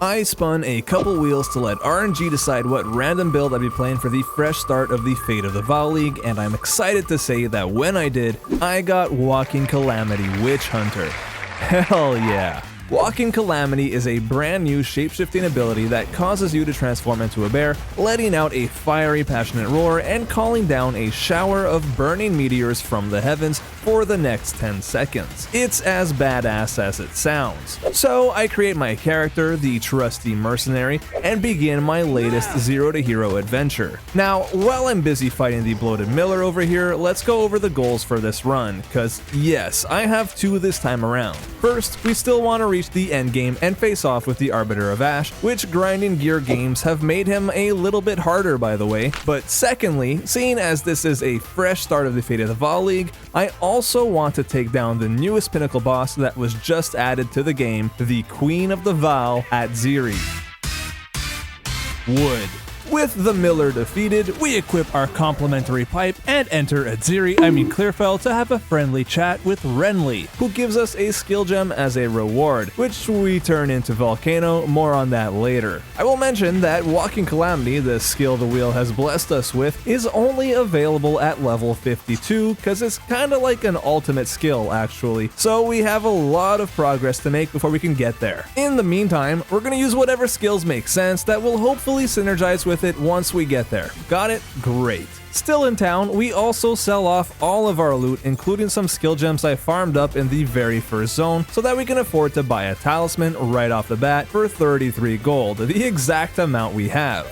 I spun a couple wheels to let RNG decide what random build I'd be playing for the fresh start of the Fate of the Vow League, and I'm excited to say that when I did, I got Walking Calamity Witchhunter. Hell yeah! Walking Calamity is a brand new shapeshifting ability that causes you to transform into a bear, letting out a fiery passionate roar and calling down a shower of burning meteors from the heavens for the next 10 seconds. It's as badass as it sounds. So I create my character, the trusty mercenary, and begin my latest Zero to Hero adventure. Now, while I'm busy fighting the bloated Miller over here, let's go over the goals for this run, cause yes, I have two this time around. First, we still want to reach the endgame and face off with the Arbiter of Ash, which grinding gear games have made him a little bit harder, by the way. But secondly, seeing as this is a fresh start of the Fate of the Vow League, I also want to take down the newest pinnacle boss that was just added to the game, the Queen of the Vow, Atziri. Wood. With the Miller defeated, we equip our complementary pipe and enter Clearfell to have a friendly chat with Renly, who gives us a skill gem as a reward, which we turn into Volcano, more on that later. I will mention that Walking Calamity, the skill the wheel has blessed us with, is only available at level 52, cause it's kinda like an ultimate skill actually, so we have a lot of progress to make before we can get there. In the meantime, we're gonna use whatever skills make sense that will hopefully synergize with it once we get there. Got it? Great. Still in town, we also sell off all of our loot, including some skill gems I farmed up in the very first zone, so that we can afford to buy a talisman right off the bat for 33 gold, the exact amount we have.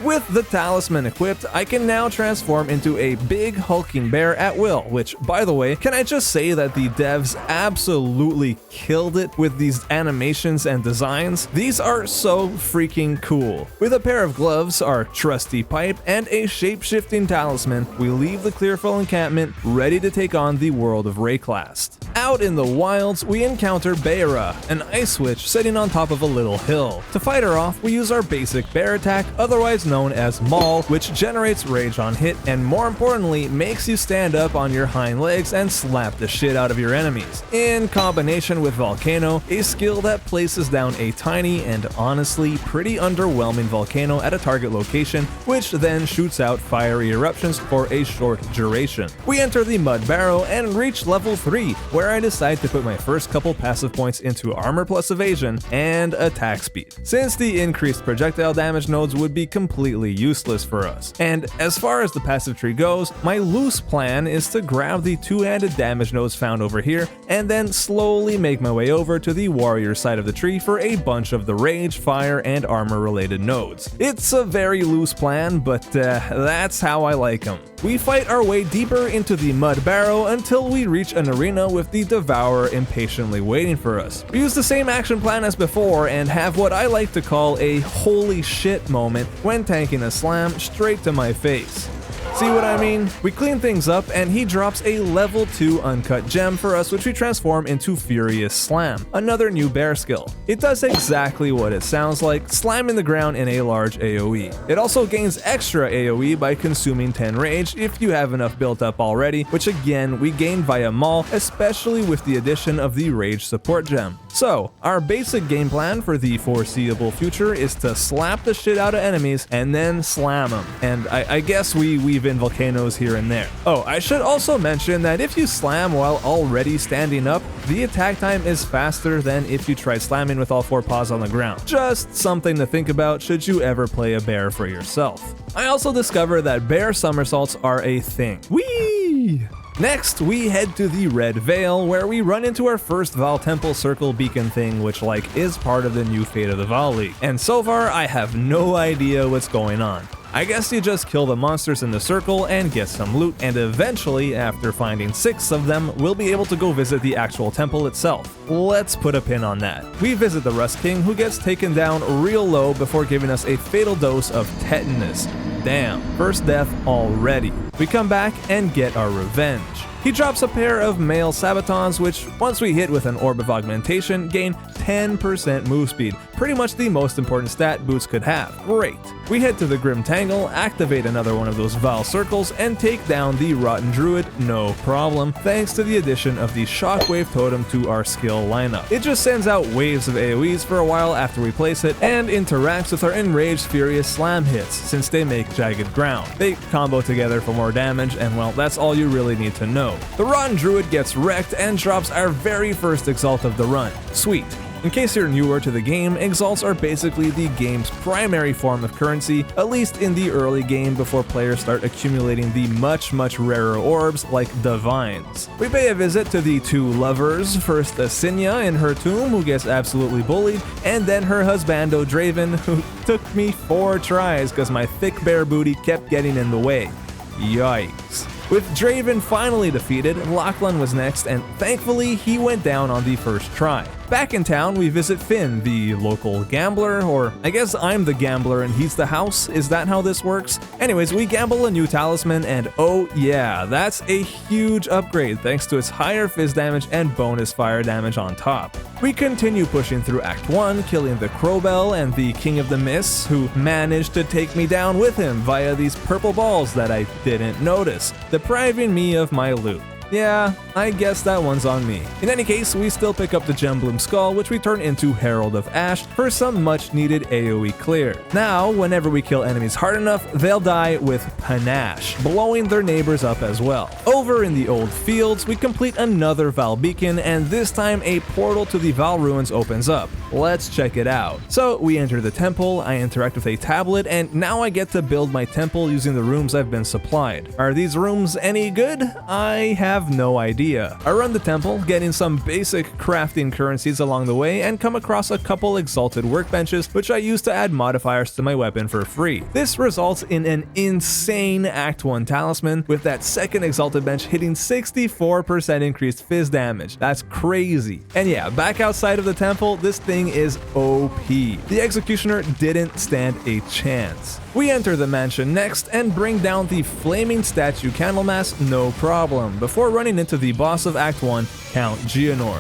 With the talisman equipped, I can now transform into a big hulking bear at will, which, by the way, can I just say that the devs absolutely killed it with these animations and designs? These are so freaking cool. With a pair of gloves, our trusty pipe, and a shape-shifting talisman, we leave the Clearfell encampment ready to take on the world of Rayclast. Out in the wilds, we encounter Beira, an ice witch sitting on top of a little hill. To fight her off, we use our basic bear attack, otherwise known as Maul, which generates rage on hit and more importantly makes you stand up on your hind legs and slap the shit out of your enemies, in combination with Volcano, a skill that places down a tiny and honestly pretty underwhelming volcano at a target location, which then shoots out fiery eruptions for a short duration. We enter the Mud Barrow and reach level 3, where I decide to put my first couple passive points into armor plus evasion and attack speed, since the increased projectile damage nodes would be completely useless for us. And as far as the passive tree goes, my loose plan is to grab the two-handed damage nodes found over here and then slowly make my way over to the warrior side of the tree for a bunch of the rage, fire, and armor related nodes. It's a very loose plan, but that's how I like them. We fight our way deeper into the Mud Barrow until we reach an arena with the Devourer impatiently waiting for us. We use the same action plan as before and have what I like to call a holy shit moment when tanking a slam straight to my face. See what I mean? We clean things up and he drops a level 2 uncut gem for us, which we transform into Furious Slam, another new bear skill. It does exactly what it sounds like, slamming the ground in a large AoE. It also gains extra AoE by consuming 10 rage if you have enough built up already, which again we gain via Maul, especially with the addition of the rage support gem. So, our basic game plan for the foreseeable future is to slap the shit out of enemies and then slam them. And I guess we weave in volcanoes here and there. Oh, I should also mention that if you slam while already standing up, the attack time is faster than if you try slamming with all four paws on the ground. Just something to think about should you ever play a bear for yourself. I also discovered that bear somersaults are a thing. Whee! Next, we head to the Red Veil, where we run into our first Val Temple Circle beacon thing, which is part of the new Fate of the Vow League. And so far, I have no idea what's going on. I guess you just kill the monsters in the circle and get some loot, and eventually, after finding 6 of them, we'll be able to go visit the actual temple itself. Let's put a pin on that. We visit the Rust King, who gets taken down real low before giving us a fatal dose of tetanus. Damn, first death already. We come back and get our revenge. He drops a pair of male Sabatons, which, once we hit with an Orb of Augmentation, gain 10% move speed, pretty much the most important stat Boots could have. Great. We head to the Grim Tangle, activate another one of those Val Circles, and take down the Rotten Druid, no problem, thanks to the addition of the Shockwave Totem to our skill lineup. It just sends out waves of AoEs for a while after we place it, and interacts with our Enraged Furious Slam hits, since they make jagged ground. They combo together for more damage, and well, that's all you really need to know. The Rotten Druid gets wrecked and drops our very first Exalt of the run. Sweet. In case you're newer to the game, Exalts are basically the game's primary form of currency, at least in the early game before players start accumulating the much rarer orbs like Divines. We pay a visit to the two lovers, first Asinia in her tomb, who gets absolutely bullied, and then her husbando Draven, who took me 4 tries because my thick bear booty kept getting in the way. Yikes. With Draven finally defeated, Lachlan was next, and thankfully he went down on the first try. Back in town, we visit Finn, the local gambler, or I guess I'm the gambler and he's the house, is that how this works? Anyways, we gamble a new talisman, and oh yeah, that's a huge upgrade thanks to its higher fizz damage and bonus fire damage on top. We continue pushing through Act 1, killing the Crowbell and the King of the Mists, who managed to take me down with him via these purple balls that I didn't notice, depriving me of my loot. Yeah, I guess that one's on me. In any case, we still pick up the Gembloom Skull, which we turn into Herald of Ash for some much needed AoE clear. Now, whenever we kill enemies hard enough, they'll die with panache, blowing their neighbors up as well. Over in the old fields, we complete another Val Beacon, and this time a portal to the Val Ruins opens up. Let's check it out. So we enter the temple, I interact with a tablet, and now I get to build my temple using the rooms I've been supplied. Are these rooms any good? I have no idea. I run the temple, getting some basic crafting currencies along the way, and come across a couple exalted workbenches, which I use to add modifiers to my weapon for free. This results in an insane Act 1 talisman, with that second exalted bench hitting 64% increased fizz damage. That's crazy. And yeah, back outside of the temple, this thing is OP. The Executioner didn't stand a chance. We enter the mansion next and bring down the flaming statue Candlemas no problem, before running into the boss of Act 1, Count Geonor.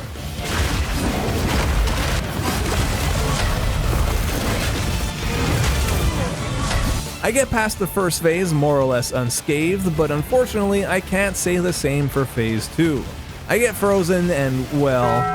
I get past the first phase more or less unscathed, but unfortunately I can't say the same for phase 2. I get frozen and, well,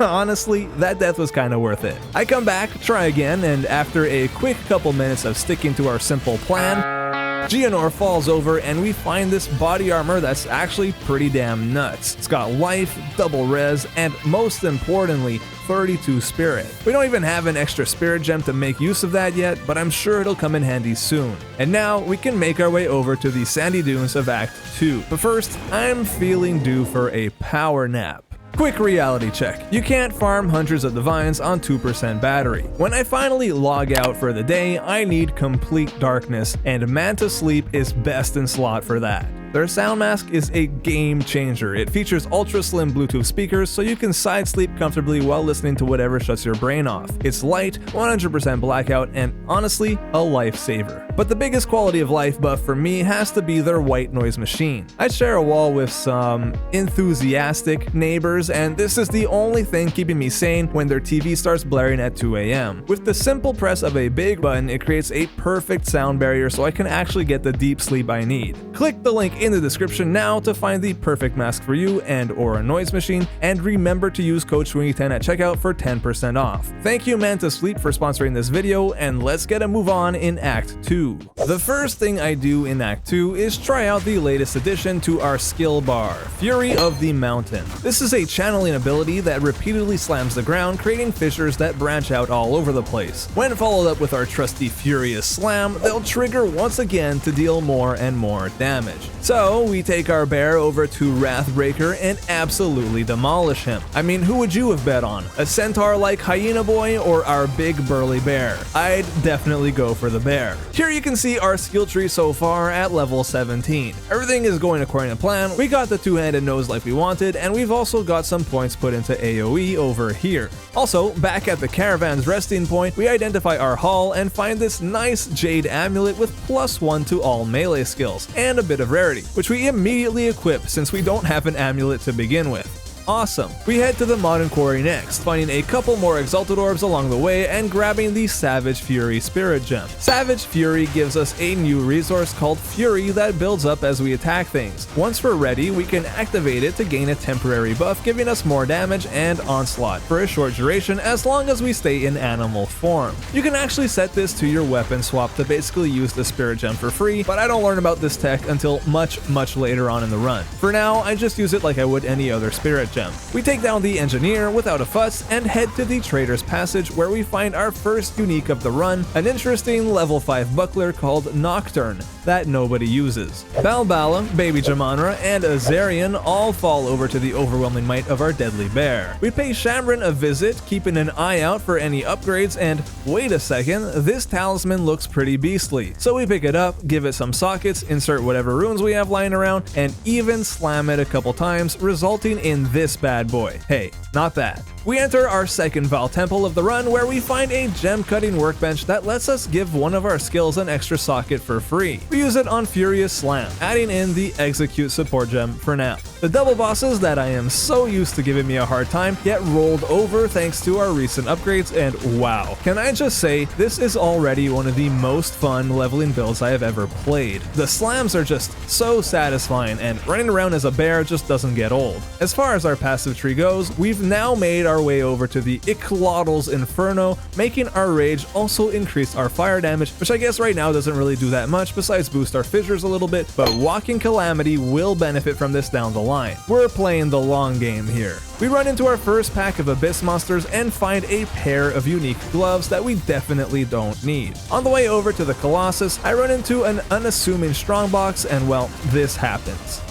honestly, that death was kinda worth it. I come back, try again, and after a quick couple minutes of sticking to our simple plan, Geonor falls over and we find this body armor that's actually pretty damn nuts. It's got life, double res, and most importantly, 32 spirit. We don't even have an extra spirit gem to make use of that yet, but I'm sure it'll come in handy soon. And now we can make our way over to the sandy dunes of Act 2. But first, I'm feeling due for a power nap. Quick reality check. You can't farm hundreds of divines on 2% battery. When I finally log out for the day, I need complete darkness, and Manta Sleep is best in slot for that. Their sound mask is a game changer. It features ultra slim Bluetooth speakers so you can side sleep comfortably while listening to whatever shuts your brain off. It's light, 100% blackout, and honestly, a lifesaver. But the biggest quality of life buff for me has to be their white noise machine. I share a wall with some enthusiastic neighbors, and this is the only thing keeping me sane when their TV starts blaring at 2 a.m. With the simple press of a big button, it creates a perfect sound barrier so I can actually get the deep sleep I need. Click the link in the description now to find the perfect mask for you and/or a noise machine, and remember to use code Schwingy10 at checkout for 10% off. Thank you Manta Sleep for sponsoring this video, and let's get a move on in Act 2. The first thing I do in Act 2 is try out the latest addition to our skill bar, Fury of the Mountain. This is a channeling ability that repeatedly slams the ground, creating fissures that branch out all over the place. When followed up with our trusty Furious Slam, they'll trigger once again to deal more and more damage. So we take our bear over to Wrathbreaker and absolutely demolish him. I mean, who would you have bet on? A centaur like Hyena Boy or our big burly bear? I'd definitely go for the bear. Here you can see our skill tree so far at level 17. Everything is going according to plan, we got the two-handed nose like we wanted, and we've also got some points put into AoE over here. Also, back at the caravan's resting point, we identify our haul and find this nice jade amulet with +1 to all melee skills, and a bit of rarity, which we immediately equip since we don't have an amulet to begin with. Awesome. We head to the Modern Quarry next, finding a couple more Exalted Orbs along the way and grabbing the Savage Fury Spirit Gem. Savage Fury gives us a new resource called Fury that builds up as we attack things. Once we're ready, we can activate it to gain a temporary buff, giving us more damage and onslaught for a short duration as long as we stay in animal form. You can actually set this to your weapon swap to basically use the Spirit Gem for free, but I don't learn about this tech until much later on in the run. For now, I just use it like I would any other Spirit Gem. We take down the Engineer without a fuss and head to the Trader's Passage where we find our first unique of the run, an interesting level 5 buckler called Nocturne that nobody uses. Balbala, Baby Jamanra, and Azarian all fall over to the overwhelming might of our deadly bear. We pay Shamron a visit, keeping an eye out for any upgrades, and wait a second, this talisman looks pretty beastly. So we pick it up, give it some sockets, insert whatever runes we have lying around, and even slam it a couple times, resulting in this bad boy. Hey, not bad. We enter our second Val Temple of the run where we find a gem cutting workbench that lets us give one of our skills an extra socket for free. We use it on Furious Slam, adding in the Execute support gem for now. The double bosses that I am so used to giving me a hard time get rolled over thanks to our recent upgrades, and wow, can I just say this is already one of the most fun leveling builds I have ever played. The slams are just so satisfying and running around as a bear just doesn't get old. As far as our passive tree goes, we've now made our way over to the Icklottl's Inferno, making our rage also increase our fire damage, which I guess right now doesn't really do that much besides boost our fissures a little bit, but Walking Calamity will benefit from this down the line. We're playing the long game here. We run into our first pack of Abyss monsters and find a pair of unique gloves that we definitely don't need. On the way over to the Colossus, I run into an unassuming strongbox and well, this happens.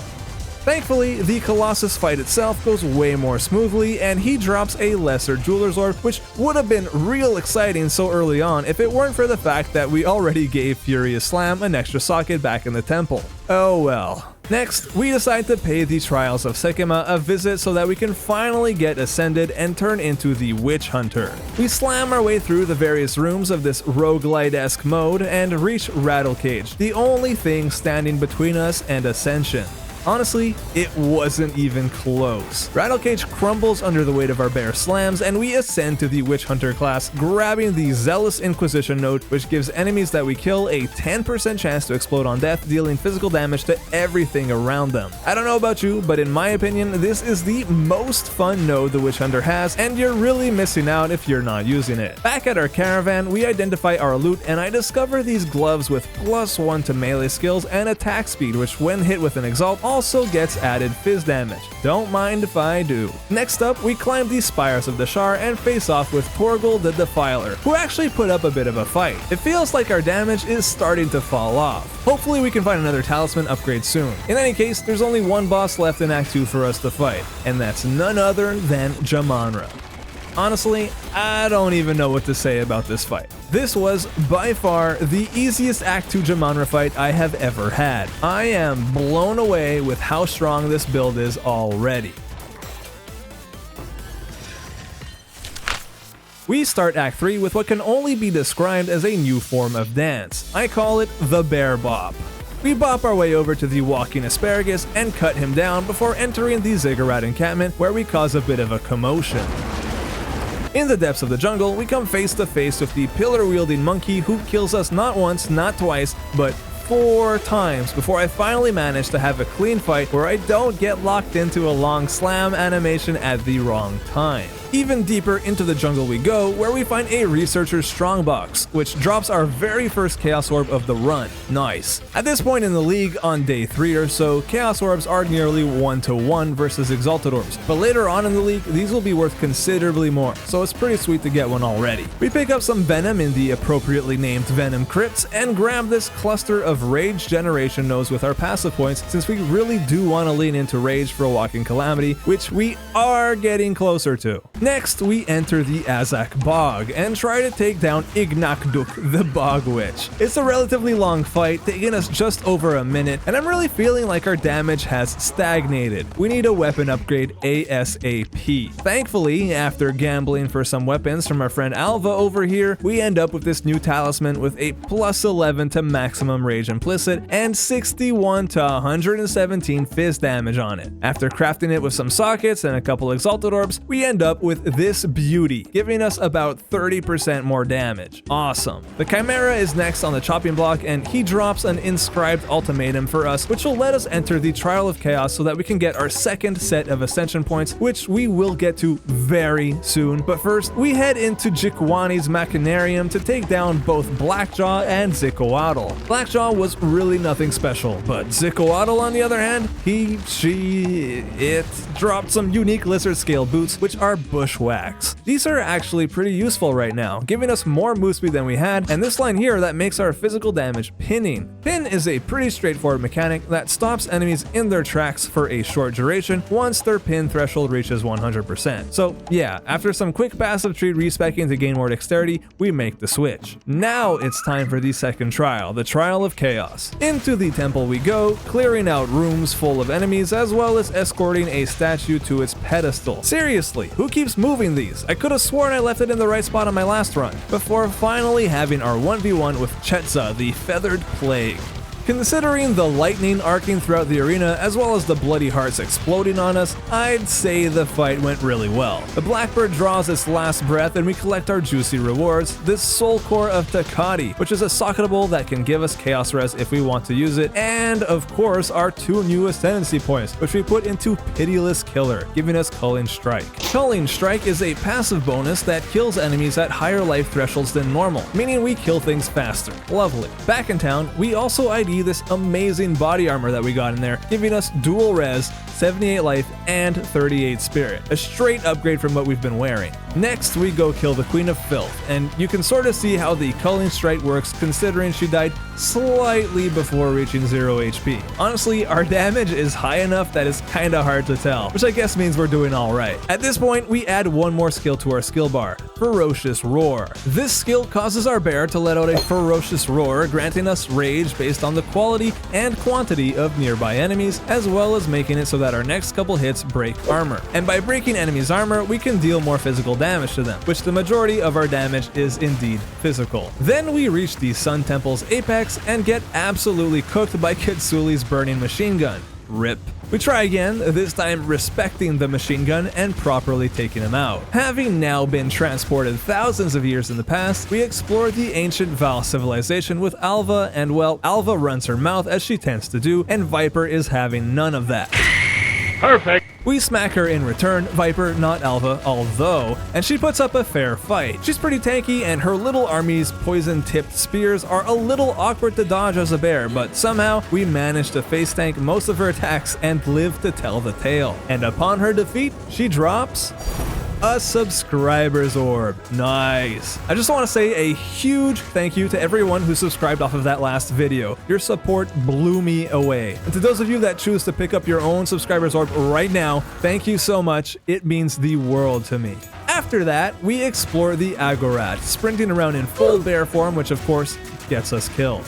Thankfully, the Colossus fight itself goes way more smoothly, and he drops a lesser Jeweler's Orb, which would have been real exciting so early on if it weren't for the fact that we already gave Furious Slam an extra socket back in the temple. Oh well. Next, we decide to pay the Trials of Sekima a visit so that we can finally get ascended and turn into the Witch Hunter. We slam our way through the various rooms of this roguelite-esque mode and reach Rattlecage, the only thing standing between us and ascension. Honestly, it wasn't even close. Rattlecage crumbles under the weight of our bear slams, and we ascend to the Witch Hunter class, grabbing the Zealous Inquisition node, which gives enemies that we kill a 10% chance to explode on death, dealing physical damage to everything around them. I don't know about you, but in my opinion, this is the most fun node the Witch Hunter has, and you're really missing out if you're not using it. Back at our caravan, we identify our loot, and I discover these gloves with +1 to melee skills and attack speed, which when hit with an Exalt also gets added fizz damage. Don't mind if I do. Next up, we climb the spires of the Shar and face off with Torgal the Defiler, who actually put up a bit of a fight. It feels like our damage is starting to fall off. Hopefully we can find another talisman upgrade soon. In any case, there's only one boss left in Act 2 for us to fight, and that's none other than Jamanra. Honestly, I don't even know what to say about this fight. This was, by far, the easiest Act 2 Jamanra fight I have ever had. I am blown away with how strong this build is already. We start Act 3 with what can only be described as a new form of dance. I call it the Bear Bop. We bop our way over to the Walking Asparagus and cut him down before entering the Ziggurat encampment, where we cause a bit of a commotion. In the depths of the jungle, we come face to face with the pillar-wielding monkey who kills us not once, not twice, but 4 times before I finally manage to have a clean fight where I don't get locked into a long slam animation at the wrong time. Even deeper into the jungle we go, where we find a Researcher's Strongbox, which drops our very first Chaos Orb of the run. Nice. At this point in the league, on day 3 or so, Chaos Orbs are nearly 1-to-1 versus Exalted Orbs, but later on in the league, these will be worth considerably more, so it's pretty sweet to get one already. We pick up some Venom in the appropriately named Venom Crypts, and grab this cluster of Rage Generation nodes with our passive points, since we really do want to lean into Rage for a Walking Calamity, which we are getting closer to. Next, we enter the Azak Bog and try to take down Ignakduk, the Bog Witch. It's a relatively long fight, taking us just over a minute, and I'm really feeling like our damage has stagnated. We need a weapon upgrade ASAP. Thankfully, after gambling for some weapons from our friend Alva over here, we end up with this new talisman with a plus 11 to maximum rage implicit and 61 to 117 fizz damage on it. After crafting it with some sockets and a couple exalted orbs, we end up with this beauty, giving us about 30% more damage. Awesome. The Chimera is next on the chopping block, and he drops an inscribed ultimatum for us, which will let us enter the Trial of Chaos so that we can get our second set of ascension points, which we will get to very soon. But first, we head into Jikwani's Machinarium to take down both Blackjaw and Zikoatl. Blackjaw was really nothing special, but Zikoatl, on the other hand, it dropped some unique lizard scale boots, which are bushwhacks. These are actually pretty useful right now, giving us more move speed than we had, and this line here that makes our physical damage pinning. Pin is a pretty straightforward mechanic that stops enemies in their tracks for a short duration once their pin threshold reaches 100%. So yeah, after some quick passive tree respecking to gain more dexterity, we make the switch. Now it's time for the second trial, the Trial of Chaos. Into the temple we go, clearing out rooms full of enemies as well as escorting a statue to its pedestal. Seriously, who keeps moving these? I could have sworn I left it in the right spot on my last run, before finally having our 1v1 with Chetza, the Feathered Plague. Considering the lightning arcing throughout the arena as well as the bloody hearts exploding on us, I'd say the fight went really well. The Blackbird draws its last breath and we collect our juicy rewards, this Soul Core of Takati, which is a socketable that can give us Chaos Res if we want to use it, and of course our 2 new Ascendancy points, which we put into Pitiless Killer, giving us Culling Strike. Culling Strike is a passive bonus that kills enemies at higher life thresholds than normal, meaning we kill things faster. Lovely. Back in town, we also ID this amazing body armor that we got in there, giving us dual res, 78 life, and 38 spirit. A straight upgrade from what we've been wearing. Next, we go kill the Queen of Filth, and you can sort of see how the Culling Strike works considering she died slightly before reaching 0 HP. Honestly, our damage is high enough that it's kinda hard to tell, which I guess means we're doing alright. At this point, we add one more skill to our skill bar, Ferocious Roar. This skill causes our bear to let out a ferocious roar, granting us rage based on the quality and quantity of nearby enemies, as well as making it so that our next couple hits break armor. And by breaking enemies' armor, we can deal more physical damage to them, which the majority of our damage is indeed physical. Then we reach the Sun Temple's apex and get absolutely cooked by Kitsuli's burning machine gun. RIP. We try again, this time respecting the machine gun and properly taking him out. Having now been transported thousands of years in the past, we explore the ancient Val civilization with Alva, and well, Alva runs her mouth as she tends to do, and Viper is having none of that. Perfect. We smack her in return, Viper, not Alva, although, and she puts up a fair fight. She's pretty tanky, and her little army's poison-tipped spears are a little awkward to dodge as a bear, but somehow we manage to face tank most of her attacks and live to tell the tale. And upon her defeat, she drops a subscriber's orb. Nice. I just want to say a huge thank you to everyone who subscribed off of that last video. Your support blew me away. And to those of you that choose to pick up your own subscriber's orb right now, thank you so much. It means the world to me. After that, we explore the Agorat, sprinting around in full bear form, which of course gets us killed.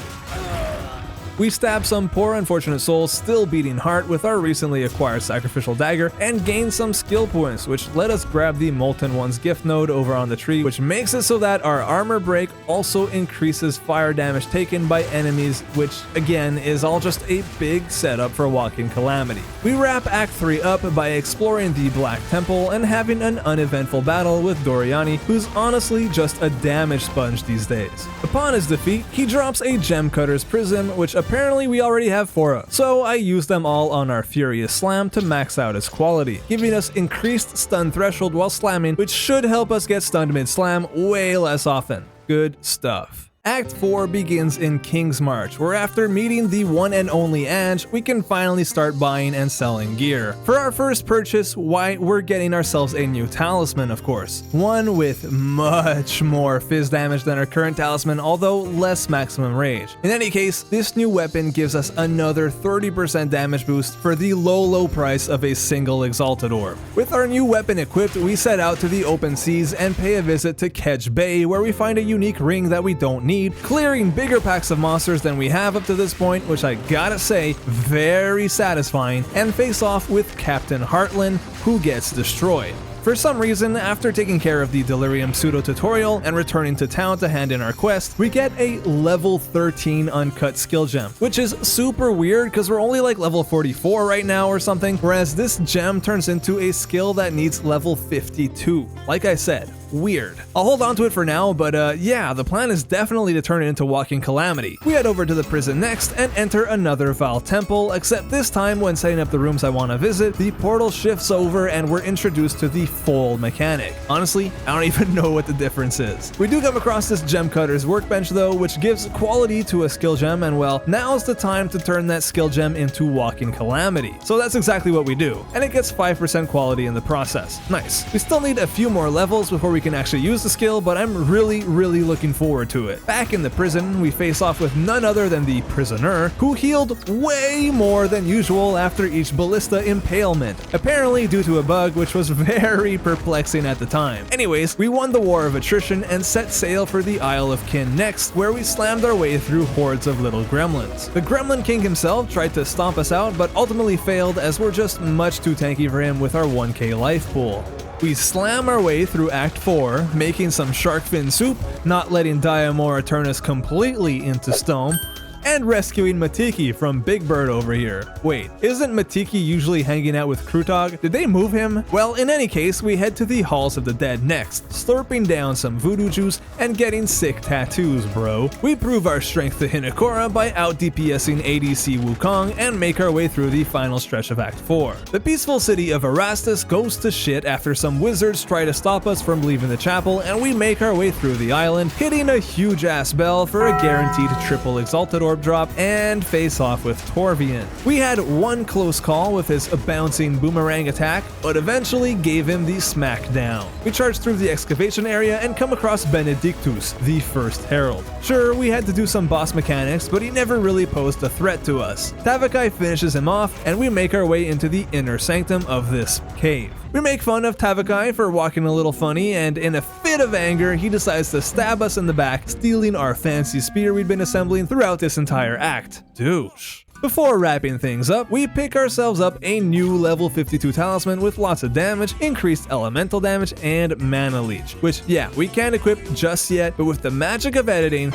We stab some poor unfortunate souls still beating heart with our recently acquired sacrificial dagger and gain some skill points, which let us grab the Molten One's gift node over on the tree, which makes it so that our armor break also increases fire damage taken by enemies, which again is all just a big setup for Walking Calamity. We wrap Act 3 up by exploring the Black Temple and having an uneventful battle with Doriani, who's honestly just a damage sponge these days. Upon his defeat, he drops a Gem Cutter's Prism, which apparently we already have 4 of, so I use them all on our Furious Slam to max out its quality, giving us increased stun threshold while slamming, which should help us get stunned mid-slam way less often. Good stuff. Act 4 begins in King's March, where after meeting the one and only Ange, we can finally start buying and selling gear. For our first purchase, why, we're getting ourselves a new talisman, of course. One with much more fizz damage than our current talisman, although less maximum rage. In any case, this new weapon gives us another 30% damage boost for the low price of a single Exalted Orb. With our new weapon equipped, we set out to the open seas and pay a visit to Kedge Bay, where we find a unique ring that we don't need, clearing bigger packs of monsters than we have up to this point, which I gotta say, very satisfying, and face off with Captain Heartland, who gets destroyed. For some reason, after taking care of the Delirium pseudo-tutorial and returning to town to hand in our quest, we get a level 13 uncut skill gem, which is super weird because we're only like level 44 right now or something, whereas this gem turns into a skill that needs level 52. Like I said, weird. I'll hold on to it for now, but yeah, the plan is definitely to turn it into Walking Calamity. We head over to the prison next and enter another Val temple, except this time when setting up the rooms I want to visit, the portal shifts over and we're introduced to the full mechanic. Honestly, I don't even know what the difference is. We do come across this gem cutter's workbench though, which gives quality to a skill gem, and well, now's the time to turn that skill gem into Walking Calamity. So that's exactly what we do, and it gets 5% quality in the process. Nice. We still need a few more levels before we can actually use the skill, but I'm really looking forward to it. Back in the prison, we face off with none other than the prisoner, who healed way more than usual after each ballista impalement, apparently due to a bug which was very perplexing at the time. Anyways, we won the war of attrition and set sail for the Isle of Kin next, where we slammed our way through hordes of little gremlins. The Gremlin King himself tried to stomp us out, but ultimately failed as we're just much too tanky for him with our 1k life pool. We slam our way through Act 4, making some shark fin soup, not letting Diamora turn us completely into stone, and rescuing Matiki from Big Bird over here. Wait, isn't Matiki usually hanging out with Krutog? Did they move him? Well, in any case, we head to the Halls of the Dead next, slurping down some voodoo juice and getting sick tattoos, bro. We prove our strength to Hinekora by out DPSing ADC Wukong and make our way through the final stretch of Act 4. The peaceful city of Erastus goes to shit after some wizards try to stop us from leaving the chapel, and we make our way through the island, hitting a huge ass bell for a guaranteed triple Exalted Orb drop and face off with Torvian. We had one close call with his bouncing boomerang attack, but eventually gave him the smackdown. We charged through the excavation area and come across Benedictus, the first herald. Sure, we had to do some boss mechanics, but he never really posed a threat to us. Tavakai finishes him off, and we make our way into the inner sanctum of this cave. We make fun of Tavakai for walking a little funny, and in a fit of anger, he decides to stab us in the back, stealing our fancy spear we'd been assembling throughout this entire act. Douche. Before wrapping things up, we pick ourselves up a new level 52 talisman with lots of damage, increased elemental damage, and mana leech, which yeah, we can't equip just yet, but with the magic of editing,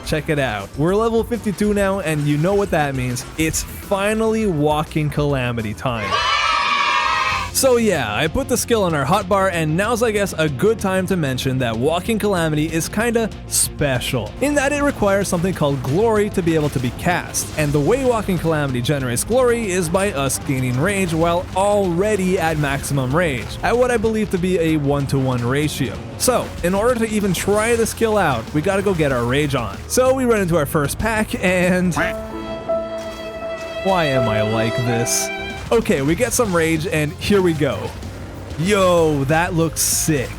check it out. We're level 52 now, and you know what that means. It's finally Walking Calamity time. So yeah, I put the skill on our hotbar, and now's I guess a good time to mention that Walking Calamity is kinda special, in that it requires something called glory to be able to be cast, and the way Walking Calamity generates glory is by us gaining rage while already at maximum rage, at what I believe to be a 1-to-1 ratio. So, in order to even try the skill out, we gotta go get our rage on. So we run into our first pack, and why am I like this? Okay, we get some rage, and here we go. Yo, that looks sick.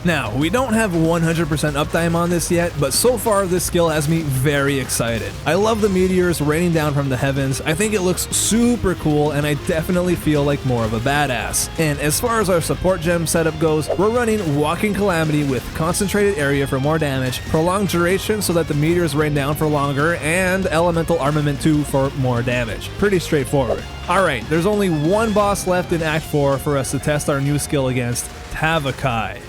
Now, we don't have 100% uptime on this yet, but so far this skill has me very excited. I love the meteors raining down from the heavens. I think it looks super cool, and I definitely feel like more of a badass. And as far as our support gem setup goes, we're running Walking Calamity with concentrated area for more damage, prolonged duration so that the meteors rain down for longer, and elemental armament 2 for more damage. Pretty straightforward. Alright, there's only one boss left in Act 4 for us to test our new skill against, Tavakai.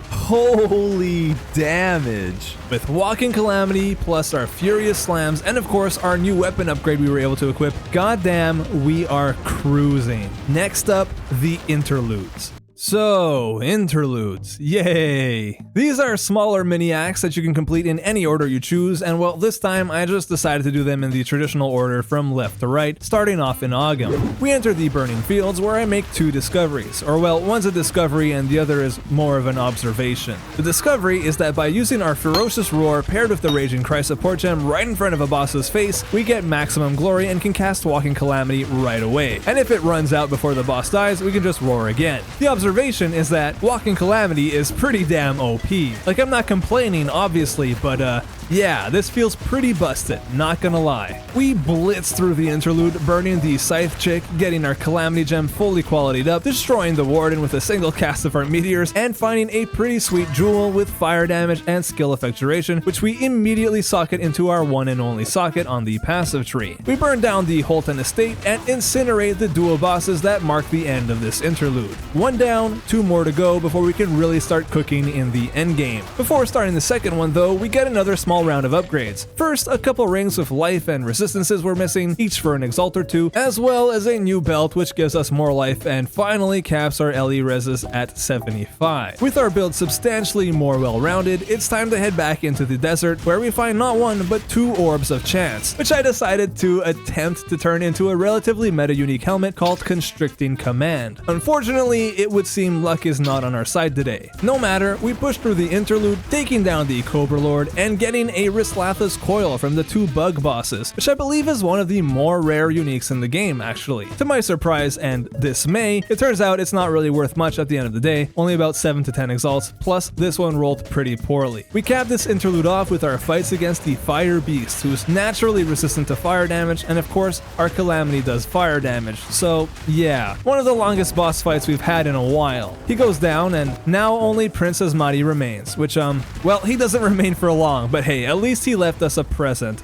Holy damage! With Walking Calamity plus our Furious Slams and of course our new weapon upgrade we were able to equip, goddamn, we are cruising. Next up, the interludes. So, interludes, yay! These are smaller mini acts that you can complete in any order you choose, and well, this time I just decided to do them in the traditional order from left to right, starting off in Ogum. We enter the Burning Fields where I make 2 discoveries, or well, one's a discovery and the other is more of an observation. The discovery is that by using our Ferocious Roar paired with the Raging Cry support gem right in front of a boss's face, we get maximum glory and can cast Walking Calamity right away. And if it runs out before the boss dies, we can just roar again. The observation is that Walking Calamity is pretty damn OP. Like, I'm not complaining, obviously, but yeah, this feels pretty busted, not gonna lie. We blitz through the interlude, burning the Scythe chick, getting our Calamity gem fully qualitied up, destroying the Warden with a single cast of our meteors, and finding a pretty sweet jewel with fire damage and skill effect duration, which we immediately socket into our one and only socket on the passive tree. We burn down the Holton estate and incinerate the dual bosses that mark the end of this interlude. 1 down, 2 more to go before we can really start cooking in the endgame. Before starting the second one though, we get another small round of upgrades. First, a couple rings with life and resistances were missing, each for an Exalt or 2, as well as a new belt which gives us more life and finally caps our LE reses at 75. With our build substantially more well-rounded, it's time to head back into the desert where we find not 1 but 2 Orbs of Chance, which I decided to attempt to turn into a relatively meta-unique helmet called Constricting Command. Unfortunately, it would seem luck is not on our side today. No matter, we push through the interlude, taking down the Cobra Lord and getting a Rislatha's Coil from the 2 bug bosses, which I believe is one of the more rare uniques in the game actually. To my surprise and dismay, it turns out it's not really worth much at the end of the day, only about 7 to 10 exalts, plus this one rolled pretty poorly. We cap this interlude off with our fights against the Fire Beast, who's naturally resistant to fire damage, and of course, our Calamity does fire damage, so yeah, one of the longest boss fights we've had in a while. He goes down, and now only Prince Asmati remains, which well, he doesn't remain for long, but hey, at least he left us a present.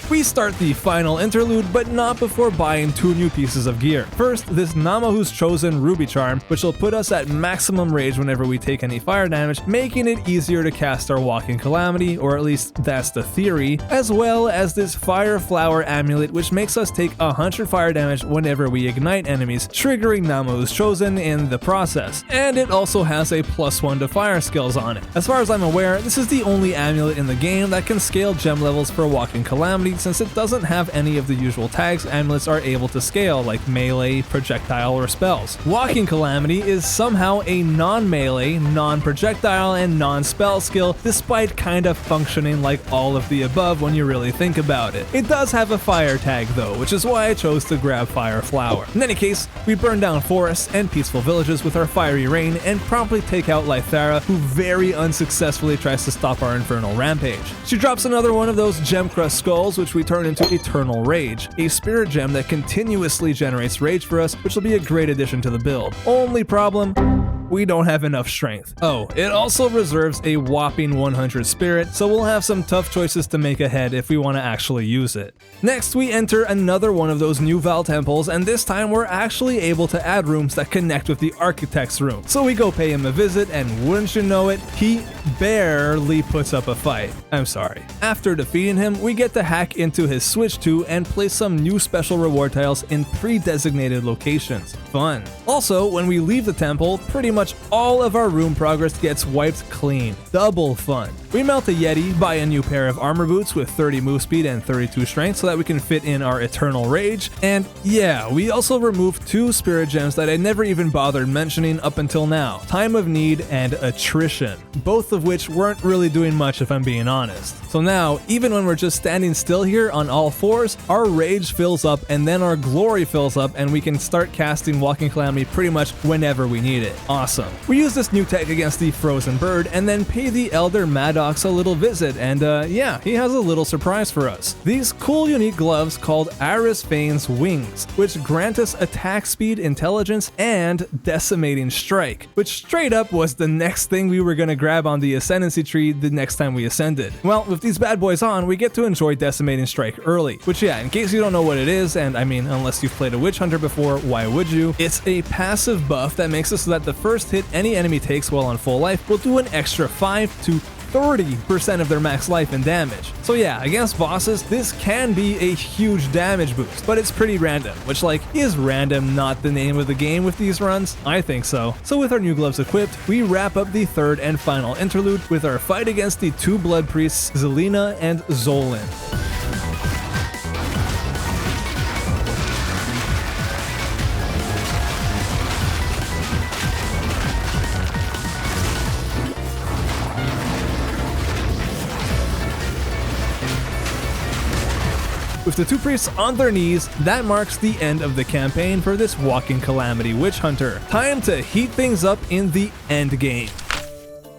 We start the final interlude, but not before buying 2 new pieces of gear. First, this Namahu's Chosen Ruby Charm, which will put us at maximum rage whenever we take any fire damage, making it easier to cast our Walking Calamity, or at least that's the theory, as well as this Fire Flower Amulet, which makes us take 100 fire damage whenever we ignite enemies, triggering Namahu's Chosen in the process. And it also has a +1 to fire skills on it. As far as I'm aware, this is the only amulet in the game that can scale gem levels for Walking Calamity, since it doesn't have any of the usual tags amulets are able to scale, like melee, projectile, or spells. Walking Calamity is somehow a non-melee, non-projectile, and non-spell skill, despite kind of functioning like all of the above when you really think about it. It does have a fire tag though, which is why I chose to grab Fire Flower. In any case, we burn down forests and peaceful villages with our Fiery Rain and promptly take out Lythara, who very unsuccessfully tries to stop our Infernal Rampage. She drops another one of those Gem Crust Skulls, which we turn into Eternal Rage, a spirit gem that continuously generates rage for us, which will be a great addition to the build. Only problem, we don't have enough strength. Oh, it also reserves a whopping 100 spirit, so we'll have some tough choices to make ahead if we want to actually use it. Next, we enter another one of those new Val temples, and this time we're actually able to add rooms that connect with the Architect's room. So we go pay him a visit, and wouldn't you know it, he barely puts up a fight. I'm sorry. After defeating him, we get to hack into his Switch 2 and place some new special reward tiles in pre-designated locations. Fun. Also, when we leave the temple, pretty much all of our room progress gets wiped clean. Double fun. We melt a Yeti, buy a new pair of armor boots with 30 move speed and 32 strength so that we can fit in our Eternal Rage, and yeah, we also removed 2 spirit gems that I never even bothered mentioning up until now, Time of Need and Attrition, both of which weren't really doing much if I'm being honest. So now, even when we're just standing still here on all fours, our rage fills up and then our glory fills up and we can start casting Walking Calamity pretty much whenever we need it. Awesome. We use this new tech against the Frozen Bird and then pay the Elder Maddox a little visit, and yeah, he has a little surprise for us. These cool unique gloves called Aris Fane's Wings, which grant us attack speed, intelligence, and decimating strike, which straight up was the next thing we were gonna grab on the Ascendancy tree the next time we ascended. Well, with these bad boys on, we get to enjoy decimating strike early, which yeah, in case you don't know what it is, and I mean, unless you've played a Witch Hunter before, why would you? It's a passive buff that makes it so that the first hit any enemy takes while on full life will do an extra 5 to 30% of their max life and damage. So yeah, against bosses, this can be a huge damage boost, but it's pretty random, which like, is random not the name of the game with these runs? I think so. So with our new gloves equipped, we wrap up the third and final interlude with our fight against the two blood priests, Zelina and Zolan. With the two priests on their knees, that marks the end of the campaign for this Walking Calamity Witchhunter. Time to heat things up in the endgame.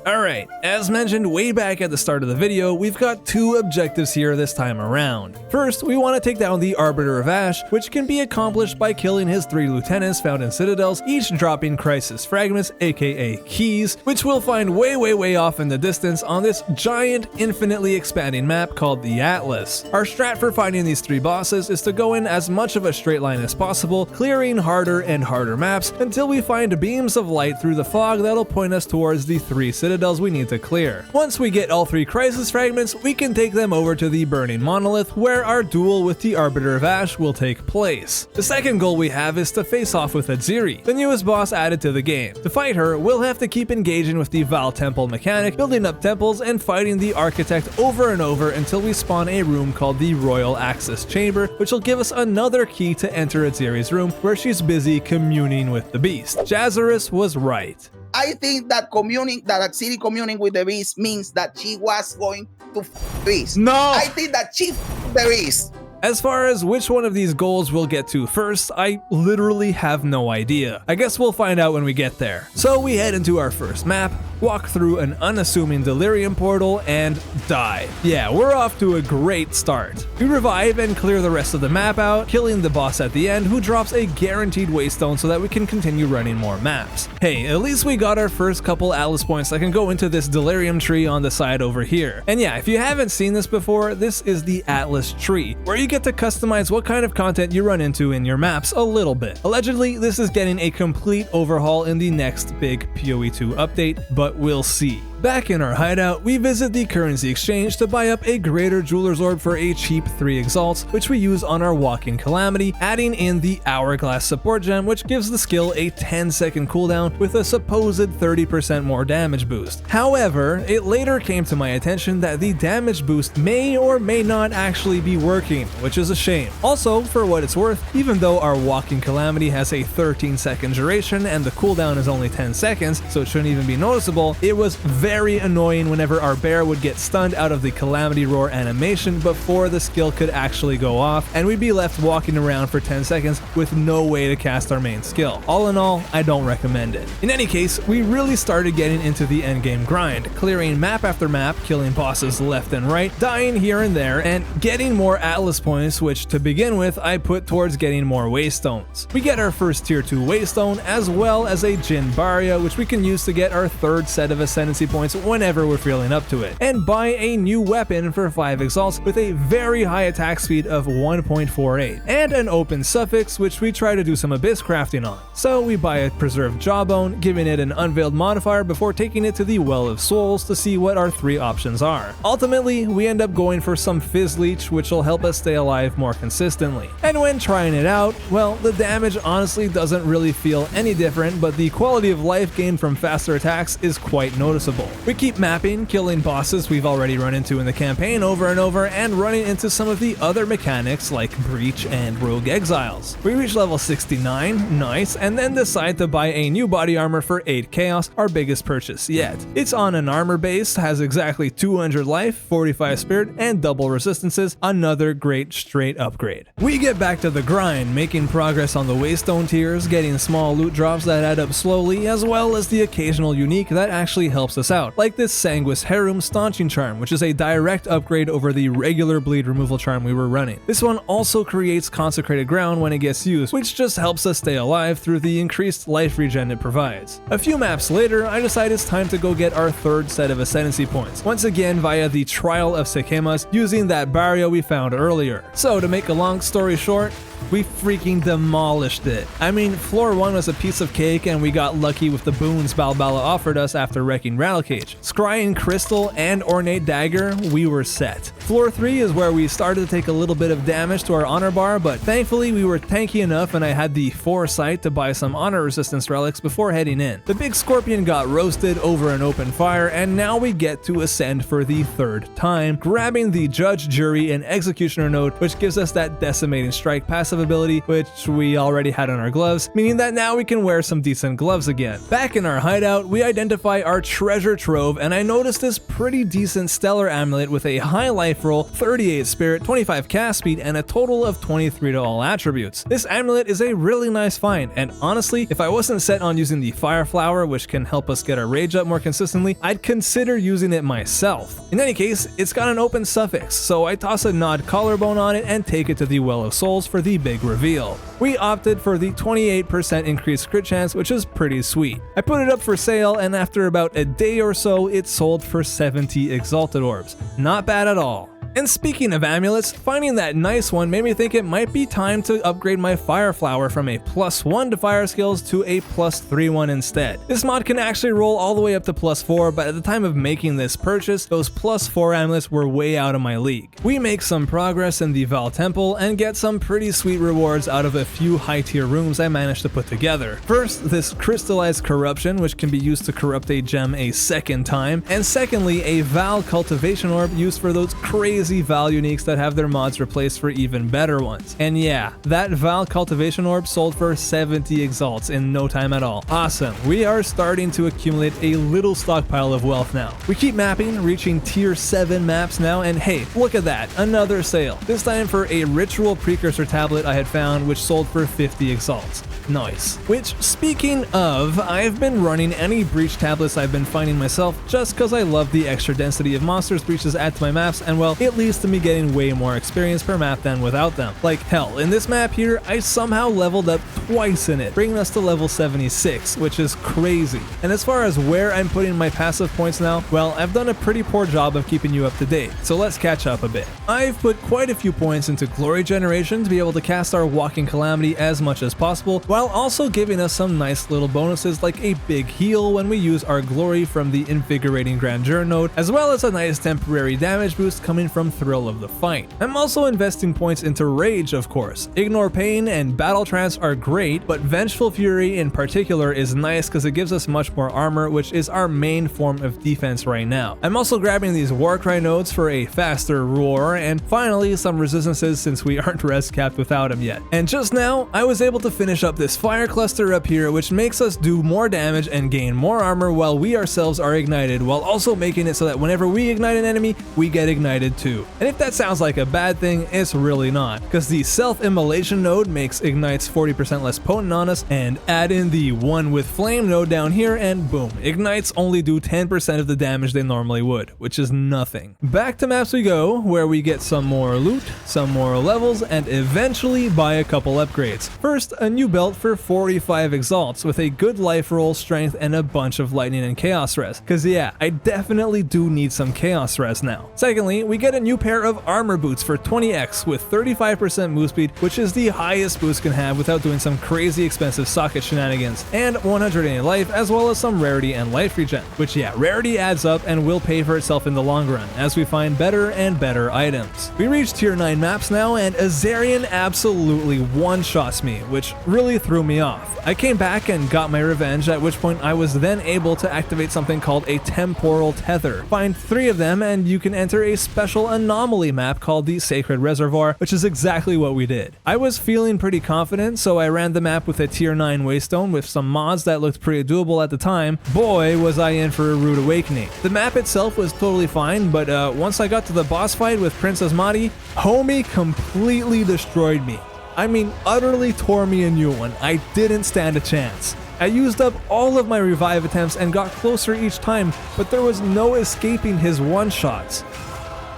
Alright, as mentioned way back at the start of the video, we've got two objectives here this time around. First, we want to take down the Arbiter of Ash, which can be accomplished by killing his 3 lieutenants found in citadels, each dropping crisis fragments, aka keys, which we'll find way off in the distance on this giant, infinitely expanding map called the Atlas. Our strat for finding these 3 bosses is to go in as much of a straight line as possible, clearing harder and harder maps until we find beams of light through the fog that'll point us towards the 3 citadels we need to clear. Once we get all 3 crisis fragments, we can take them over to the Burning Monolith, where our duel with the Arbiter of Ash will take place. The second goal we have is to face off with Atziri, the newest boss added to the game. To fight her, we'll have to keep engaging with the Val Temple mechanic, building up temples and fighting the Architect over and over until we spawn a room called the Royal Access Chamber, which will give us another key to enter Atziri's room, where she's busy communing with the beast. Jazarus was right. I think that Atziri communing with the beast means that she was going to the beast. No! I think that she the beast. As far as which one of these goals we'll get to first, I literally have no idea. I guess we'll find out when we get there. So we head into our first map, walk through an unassuming delirium portal, and die. Yeah, we're off to a great start. We revive and clear the rest of the map out, killing the boss at the end, who drops a guaranteed waystone so that we can continue running more maps. Hey, at least we got our first couple Atlas points that can go into this delirium tree on the side over here. And yeah, if you haven't seen this before, this is the Atlas tree, where you get to customize what kind of content you run into in your maps a little bit. Allegedly, this is getting a complete overhaul in the next big PoE2 update, but we'll see. Back in our hideout, we visit the currency exchange to buy up a greater jeweler's orb for a cheap 3 exalts, which we use on our Walking Calamity, adding in the hourglass support gem, which gives the skill a 10-second cooldown with a supposed 30% more damage boost. However, it later came to my attention that the damage boost may or may not actually be working, which is a shame. Also, for what it's worth, even though our Walking Calamity has a 13-second duration and the cooldown is only 10 seconds, so it shouldn't even be noticeable, it was very annoying whenever our bear would get stunned out of the Calamity Roar animation before the skill could actually go off, and we'd be left walking around for 10 seconds with no way to cast our main skill. All in all, I don't recommend it. In any case, we really started getting into the endgame grind, clearing map after map, killing bosses left and right, dying here and there, and getting more Atlas points, which to begin with, I put towards getting more Waystones. We get our first tier 2 Waystone, as well as a Jin Barya, which we can use to get our 3rd set of Ascendancy points whenever we're feeling up to it, and buy a new weapon for 5 exalts with a very high attack speed of 1.48, and an open suffix, which we try to do some abyss crafting on. So we buy a preserved jawbone, giving it an unveiled modifier before taking it to the Well of Souls to see what our 3 options are. Ultimately, we end up going for some Fizz Leech, which will help us stay alive more consistently. And when trying it out, well, the damage honestly doesn't really feel any different, but the quality of life gained from faster attacks is quite noticeable. We keep mapping, killing bosses we've already run into in the campaign over and over, and running into some of the other mechanics like Breach and Rogue Exiles. We reach level 69, nice, and then decide to buy a new body armor for 8 chaos, our biggest purchase yet. It's on an armor base, has exactly 200 life, 45 spirit, and double resistances, another great straight upgrade. We get back to the grind, making progress on the Waystone tiers, getting small loot drops that add up slowly, as well as the occasional unique that actually helps us out, like this Sanguis Herum Staunching Charm, which is a direct upgrade over the regular bleed removal charm we were running. This one also creates Consecrated Ground when it gets used, which just helps us stay alive through the increased life regen it provides. A few maps later, I decide it's time to go get our 3rd set of Ascendancy points, once again via the Trial of Sekemas, using that barrier we found earlier. So to make a long story short, We freaking demolished it. I mean, floor 1 was a piece of cake and we got lucky with the boons Balbala offered us after wrecking Rattlecage. Scry and Crystal and Ornate Dagger, we were set. Floor 3 is where we started to take a little bit of damage to our honor bar, but thankfully we were tanky enough and I had the foresight to buy some honor resistance relics before heading in. The big scorpion got roasted over an open fire, and now we get to ascend for the 3rd time, grabbing the Judge, Jury, and Executioner node, which gives us that Decimating Strike passive ability, which we already had on our gloves, meaning that now we can wear some decent gloves again. Back in our hideout, we identify our treasure trove, and I noticed this pretty decent stellar amulet with a high life roll, 38 spirit, 25 cast speed, and a total of 23 to all attributes. This amulet is a really nice find, and honestly, if I wasn't set on using the fire flower, which can help us get our rage up more consistently, I'd consider using it myself. In any case, it's got an open suffix, so I toss a Nod collarbone on it and take it to the Well of Souls for the big reveal. We opted for the 28% increased crit chance, which is pretty sweet. I put it up for sale, and after about a day or so, it sold for 70 Exalted Orbs. Not bad at all. And speaking of amulets, finding that nice one made me think it might be time to upgrade my Fire Flower from a +1 to fire skills to a +3 one instead. This mod can actually roll all the way up to +4, but at the time of making this purchase, those +4 amulets were way out of my league. We make some progress in the Val Temple and get some pretty sweet rewards out of a few high tier rooms I managed to put together. First, this Crystallized Corruption, which can be used to corrupt a gem a 2nd time, and secondly, a Val Cultivation Orb used for those crazy Val uniques that have their mods replaced for even better ones. And yeah, that Val Cultivation Orb sold for 70 exalts in no time at all. Awesome, we are starting to accumulate a little stockpile of wealth now. We keep mapping, reaching tier 7 maps now, and hey, look at that, another sale. This time for a Ritual Precursor tablet I had found, which sold for 50 exalts. Nice. Which, speaking of, I've been running any breach tablets I've been finding myself just because I love the extra density of monsters breaches add to my maps, and well, it leads to me getting way more experience per map than without them. Like hell, in this map here, I somehow leveled up twice in it, bringing us to level 76, which is crazy. And as far as where I'm putting my passive points now, well, I've done a pretty poor job of keeping you up to date, so let's catch up a bit. I've put quite a few points into Glory Generation to be able to cast our Walking Calamity as much as possible, while also giving us some nice little bonuses like a big heal when we use our Glory from the Invigorating Grandeur node, as well as a nice temporary damage boost coming from Thrill of the Fight. I'm also investing points into Rage, of course. Ignore Pain and Battle Trance are great, but Vengeful Fury in particular is nice because it gives us much more armor, which is our main form of defense right now. I'm also grabbing these Warcry nodes for a faster roar, and finally some resistances since we aren't res capped without them yet. And just now, I was able to finish up this fire cluster up here, which makes us do more damage and gain more armor while we ourselves are ignited, while also making it so that whenever we ignite an enemy, we get ignited too. And if that sounds like a bad thing, it's really not, because the self-immolation node makes ignites 40% less potent on us, and add in the one with flame node down here and boom, ignites only do 10% of the damage they normally would, which is nothing. Back to maps we go, where we get some more loot, some more levels, and eventually buy a couple upgrades. First, a new belt for 45 exalts with a good life roll, strength, and a bunch of lightning and chaos res, cause yeah, I definitely do need some chaos res now. Secondly, we get a new pair of armor boots for 20x with 35% move speed, which is the highest boost can have without doing some crazy expensive socket shenanigans, and 108 life, as well as some rarity and life regen, which yeah, rarity adds up and will pay for itself in the long run as we find better and better items. We reach tier 9 maps now, and Azarian absolutely one-shots me, which really threw me off. I came back and got my revenge, at which point I was then able to activate something called a Temporal Tether. Find 3 of them and you can enter a special anomaly map called the Sacred Reservoir, which is exactly what we did. I was feeling pretty confident, so I ran the map with a tier 9 Waystone with some mods that looked pretty doable at the time. Boy, was I in for a rude awakening. The map itself was totally fine, but once I got to the boss fight with Princess Madi, homie completely destroyed me. I mean, utterly tore me a new one. I didn't stand a chance. I used up all of my revive attempts and got closer each time, but there was no escaping his one-shots.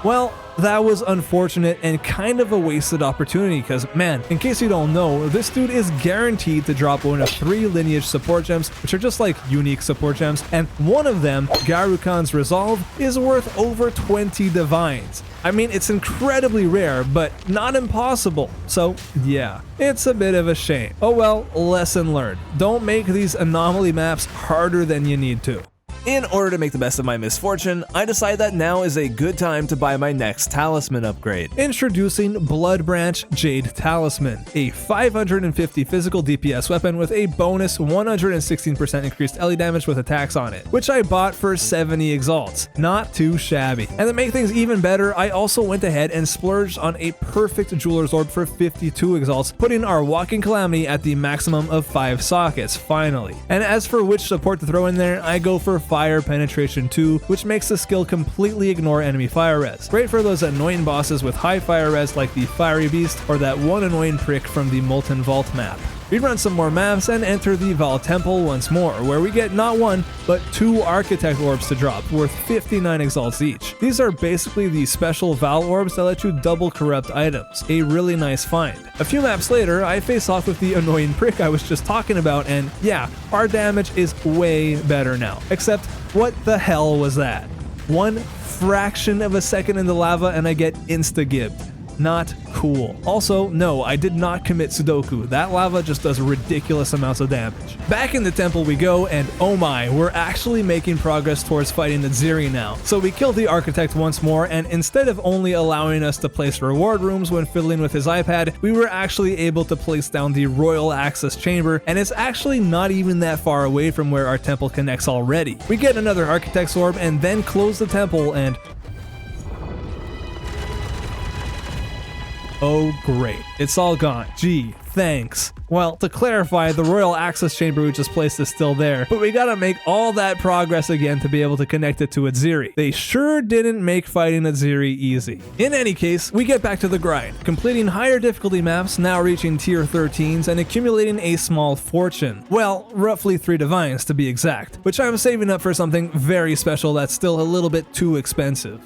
Well, that was unfortunate and kind of a wasted opportunity because, man, in case you don't know, this dude is guaranteed to drop one of 3 lineage support gems, which are just like unique support gems, and one of them, Garukan's Resolve, is worth over 20 divines. I mean, it's incredibly rare, but not impossible. So yeah, it's a bit of a shame. Oh well, lesson learned. Don't make these anomaly maps harder than you need to. In order to make the best of my misfortune, I decide that now is a good time to buy my next talisman upgrade. Introducing Blood Branch Jade Talisman, a 550 physical DPS weapon with a bonus 116% increased LE damage with attacks on it, which I bought for 70 exalts. Not too shabby. And to make things even better, I also went ahead and splurged on a perfect Jeweler's Orb for 52 exalts, putting our Walking Calamity at the maximum of 5 sockets, finally. And as for which support to throw in there, I go for Fire Penetration 2, which makes the skill completely ignore enemy fire res. Great for those annoying bosses with high fire res like the Fiery Beast or that one annoying prick from the Molten Vault map. We run some more maps and enter the Val Temple once more, where we get not one, but 2 Architect Orbs to drop, worth 59 exalts each. These are basically the special Val Orbs that let you double corrupt items. A really nice find. A few maps later, I face off with the annoying prick I was just talking about, and yeah, our damage is way better now. Except, what the hell was that? 1 fraction of a second in the lava and I get insta-gibbed. Not cool. Also, no, I did not commit Sudoku. That lava just does ridiculous amounts of damage. Back in the temple we go, and oh my, we're actually making progress towards fighting Atziri now. So we kill the Architect once more, and instead of only allowing us to place reward rooms when fiddling with his iPad, we were actually able to place down the Royal Access Chamber, and it's actually not even that far away from where our temple connects already. We get another Architect's Orb, and then close the temple, and oh great, it's all gone. Gee, thanks. Well, to clarify, the Royal Access Chamber we just placed is still there, but we gotta make all that progress again to be able to connect it to Atziri. They sure didn't make fighting Atziri easy. In any case, we get back to the grind, completing higher difficulty maps, now reaching tier 13s and accumulating a small fortune. Well, roughly 3 divines to be exact, which I'm saving up for something very special that's still a little bit too expensive.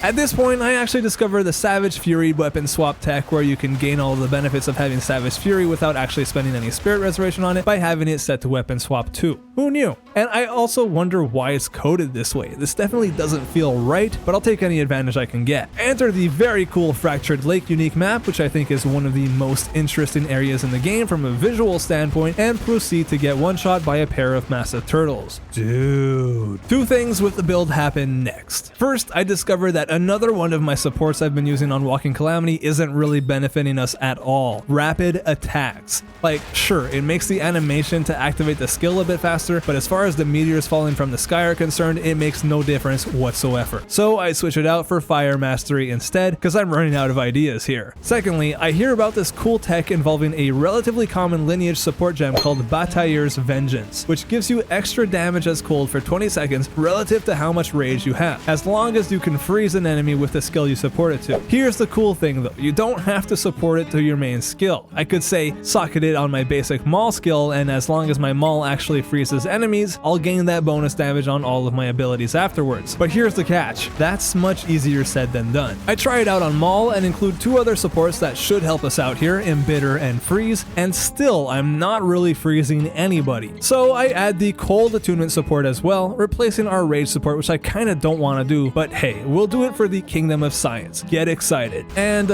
At this point, I actually discover the Savage Fury weapon swap tech, where you can gain all of the benefits of having Savage Fury without actually spending any spirit restoration on it by having it set to weapon swap 2. Who knew? And I also wonder why it's coded this way. This definitely doesn't feel right, but I'll take any advantage I can get. Enter the very cool Fractured Lake unique map, which I think is one of the most interesting areas in the game from a visual standpoint, and proceed to get one-shot by a pair of massive turtles. Dude. 2 things with the build happen next. First, I discover that another one of my supports I've been using on Walking Calamity isn't really benefiting us at all. Rapid attacks. Like, sure, it makes the animation to activate the skill a bit faster, but as far as the meteors falling from the sky are concerned, it makes no difference whatsoever. So I switch it out for Fire Mastery instead, because I'm running out of ideas here. Secondly, I hear about this cool tech involving a relatively common lineage support gem called Batailleur's Vengeance, which gives you extra damage as cold for 20 seconds relative to how much rage you have, as long as you can freeze an enemy with the skill you support it to. Here's the cool thing though, you don't have to support it to your main skill. I could say socket it on my basic Maul skill, and as long as my Maul actually freezes enemies, I'll gain that bonus damage on all of my abilities afterwards. But here's the catch, that's much easier said than done. I try it out on Maul and include 2 other supports that should help us out here, Embitter and Freeze, and still I'm not really freezing anybody. So I add the Cold Attunement support as well, replacing our Rage support, which I kinda don't wanna do, but hey, we'll do it for the Kingdom of Science. Get excited. And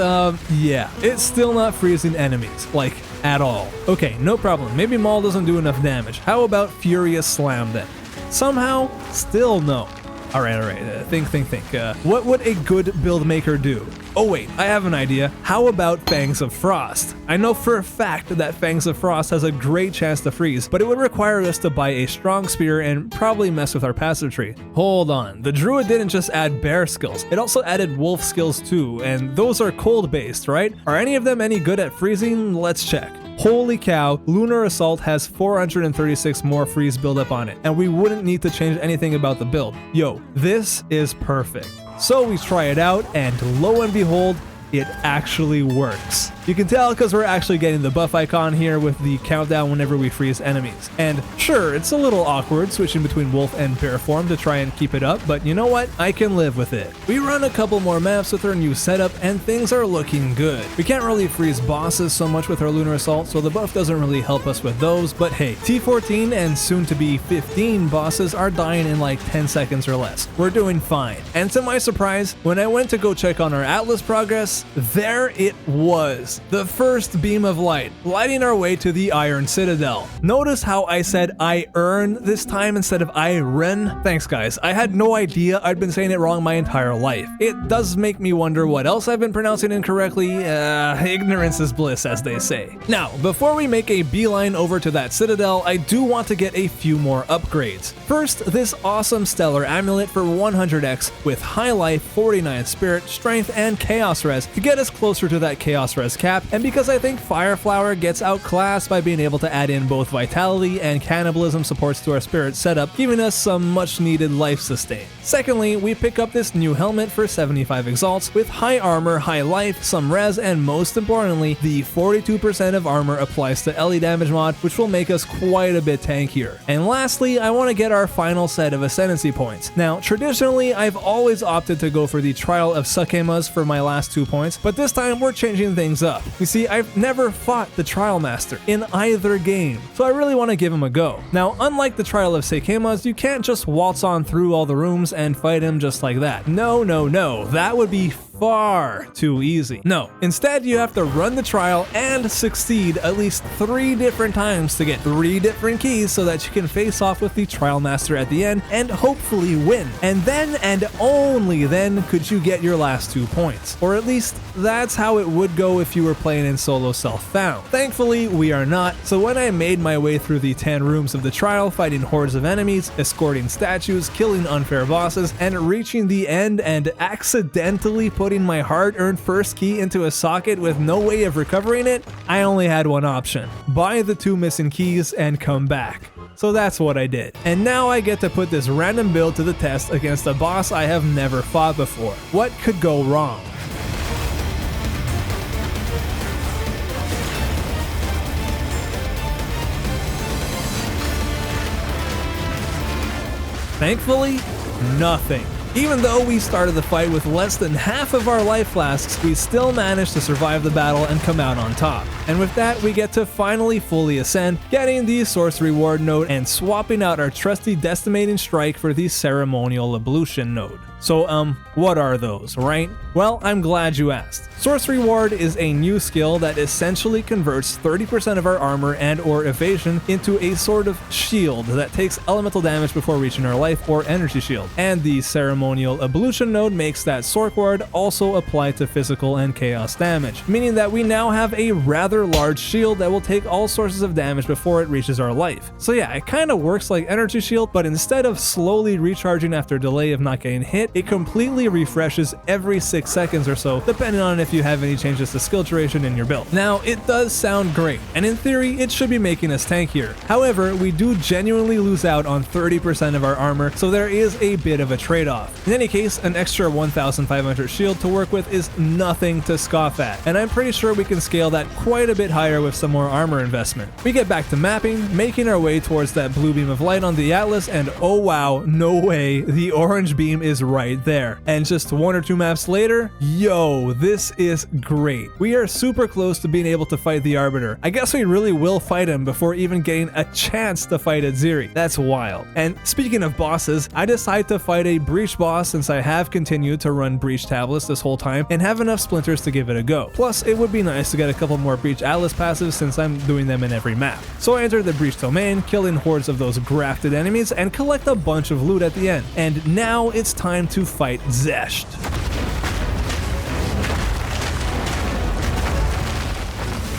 yeah, it's still not freezing enemies, like at all. Okay, no problem, maybe Maul doesn't do enough damage. How about Furious Slam then? Somehow, still no. Alright, think. What would a good build maker do? Oh wait, I have an idea. How about Fangs of Frost? I know for a fact that Fangs of Frost has a great chance to freeze, but it would require us to buy a strong spear and probably mess with our passive tree. Hold on, the druid didn't just add bear skills, it also added wolf skills too, and those are cold based, right? Are any of them any good at freezing? Let's check. Holy cow, Lunar Assault has 436 more freeze buildup on it, and we wouldn't need to change anything about the build. Yo, this is perfect. So we try it out, and lo and behold, it actually works. You can tell because we're actually getting the buff icon here with the countdown whenever we freeze enemies. And sure, it's a little awkward switching between wolf and bear form to try and keep it up, but you know what? I can live with it. We run a couple more maps with our new setup and things are looking good. We can't really freeze bosses so much with our Lunar Assault, so the buff doesn't really help us with those, but hey, T14 and soon to be 15 bosses are dying in like 10 seconds or less. We're doing fine. And to my surprise, when I went to go check on our Atlas progress, there it was. The first beam of light, lighting our way to the Iron Citadel. Notice how I said I earn this time instead of Iron? Thanks guys, I had no idea I'd been saying it wrong my entire life. It does make me wonder what else I've been pronouncing incorrectly. Ignorance is bliss, as they say. Now, before we make a beeline over to that Citadel, I do want to get a few more upgrades. First, this awesome Stellar Amulet for 100x with High Life, 49 Spirit, Strength, and Chaos Res to get us closer to that Chaos Res cap, and because I think Fireflower gets outclassed by being able to add in both Vitality and Cannibalism supports to our Spirit setup, giving us some much needed life sustain. Secondly, we pick up this new helmet for 75 exalts with High Armor, High Life, some Res, and most importantly, the 42% of armor applies to LE damage mod, which will make us quite a bit tankier. And lastly, I want to get our final set of Ascendancy points. Now, traditionally, I've always opted to go for the Trial of Sukemas for my last 2 points, but this time we're changing things up. You see, I've never fought the Trial Master in either game, so I really want to give him a go. Now, unlike the Trial of Sukemas, you can't just waltz on through all the rooms and fight him just like that. No, that would be far too easy. No, instead you have to run the trial and succeed at least 3 different times to get 3 different keys so that you can face off with the Trial Master at the end and hopefully win. And then and only then could you get your last 2 points. Or at least that's how it would go if you were playing in solo self-found. Thankfully, we are not, so when I made my way through the 10 rooms of the trial, fighting hordes of enemies, escorting statues, killing unfair bosses, and reaching the end and accidentally putting my hard-earned first key into a socket with no way of recovering it, I only had one option: buy the 2 missing keys and come back. So that's what I did. And now I get to put this random build to the test against a boss I have never fought before. What could go wrong? Thankfully, nothing. Even though we started the fight with less than half of our life flasks, we still managed to survive the battle and come out on top. And with that, we get to finally fully ascend, getting the Sorcery Ward node and swapping out our trusty Decimating Strike for the Ceremonial Ablution node. So, what are those, right? Well, I'm glad you asked. Sorcery Ward is a new skill that essentially converts 30% of our armor and or evasion into a sort of shield that takes elemental damage before reaching our life or energy shield. And the Ceremonial Ablution node makes that Sorc Ward also apply to physical and chaos damage, meaning that we now have a rather large shield that will take all sources of damage before it reaches our life. So yeah, it kind of works like energy shield, but instead of slowly recharging after delay of not getting hit, it completely refreshes every 6 seconds or so, depending on if you have any changes to skill duration in your build. Now, it does sound great, and in theory, it should be making us tankier. However, we do genuinely lose out on 30% of our armor, so there is a bit of a trade-off. In any case, an extra 1,500 shield to work with is nothing to scoff at, and I'm pretty sure we can scale that quite a bit higher with some more armor investment. We get back to mapping, making our way towards that blue beam of light on the Atlas, and oh wow, no way, the orange beam is right there. And just 1 or 2 maps later, yo, this is great. We are super close to being able to fight the Arbiter. I guess we really will fight him before even getting a chance to fight Atziri. That's wild. And speaking of bosses, I decide to fight a Breach boss since I have continued to run Breach tablets this whole time and have enough splinters to give it a go. Plus, it would be nice to get a couple more Breach Atlas passives since I'm doing them in every map. So I enter the Breach domain, killing hordes of those grafted enemies, and collect a bunch of loot at the end. And now it's time to fight Zesht.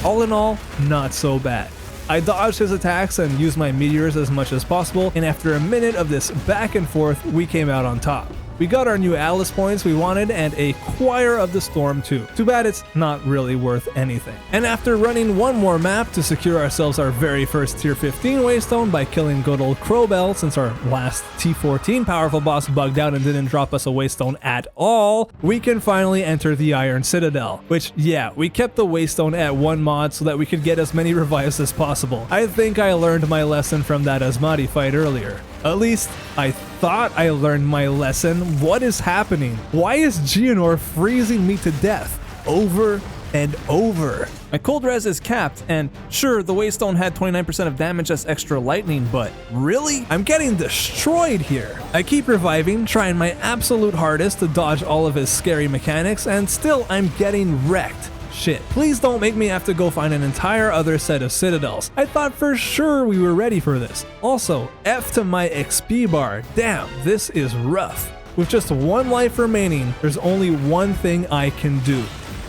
All in all, not so bad. I dodged his attacks and used my meteors as much as possible, and after a minute of this back and forth, we came out on top. We got our new Atlas points we wanted and a Choir of the Storm too. Too bad it's not really worth anything. And after running one more map to secure ourselves our very first tier 15 Waystone by killing good old Crowbell, since our last T14 powerful boss bugged out and didn't drop us a Waystone at all, we can finally enter the Iron Citadel. Which, yeah, we kept the Waystone at 1 mod so that we could get as many revives as possible. I think I learned my lesson from that Asmati fight earlier. At least, I thought I learned my lesson. What is happening? Why is Geonor freezing me to death over and over? My cold res is capped, and sure, the Waystone had 29% of damage as extra lightning, but really? I'm getting destroyed here. I keep reviving, trying my absolute hardest to dodge all of his scary mechanics, and still I'm getting wrecked. Shit, please don't make me have to go find an entire other set of citadels. I thought for sure we were ready for this. Also, F to my XP bar. Damn, this is rough. With just 1 life remaining, there's only one thing I can do.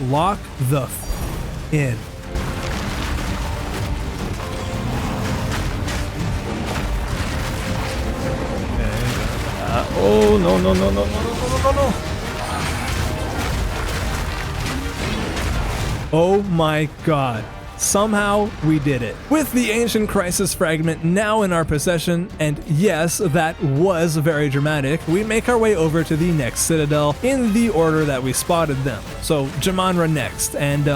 Lock the in. Oh, no. Oh my god. Somehow we did it. With the Ancient Crisis Fragment now in our possession, and yes, that was very dramatic, we make our way over to the next Citadel in the order that we spotted them. So, Jamanra next, and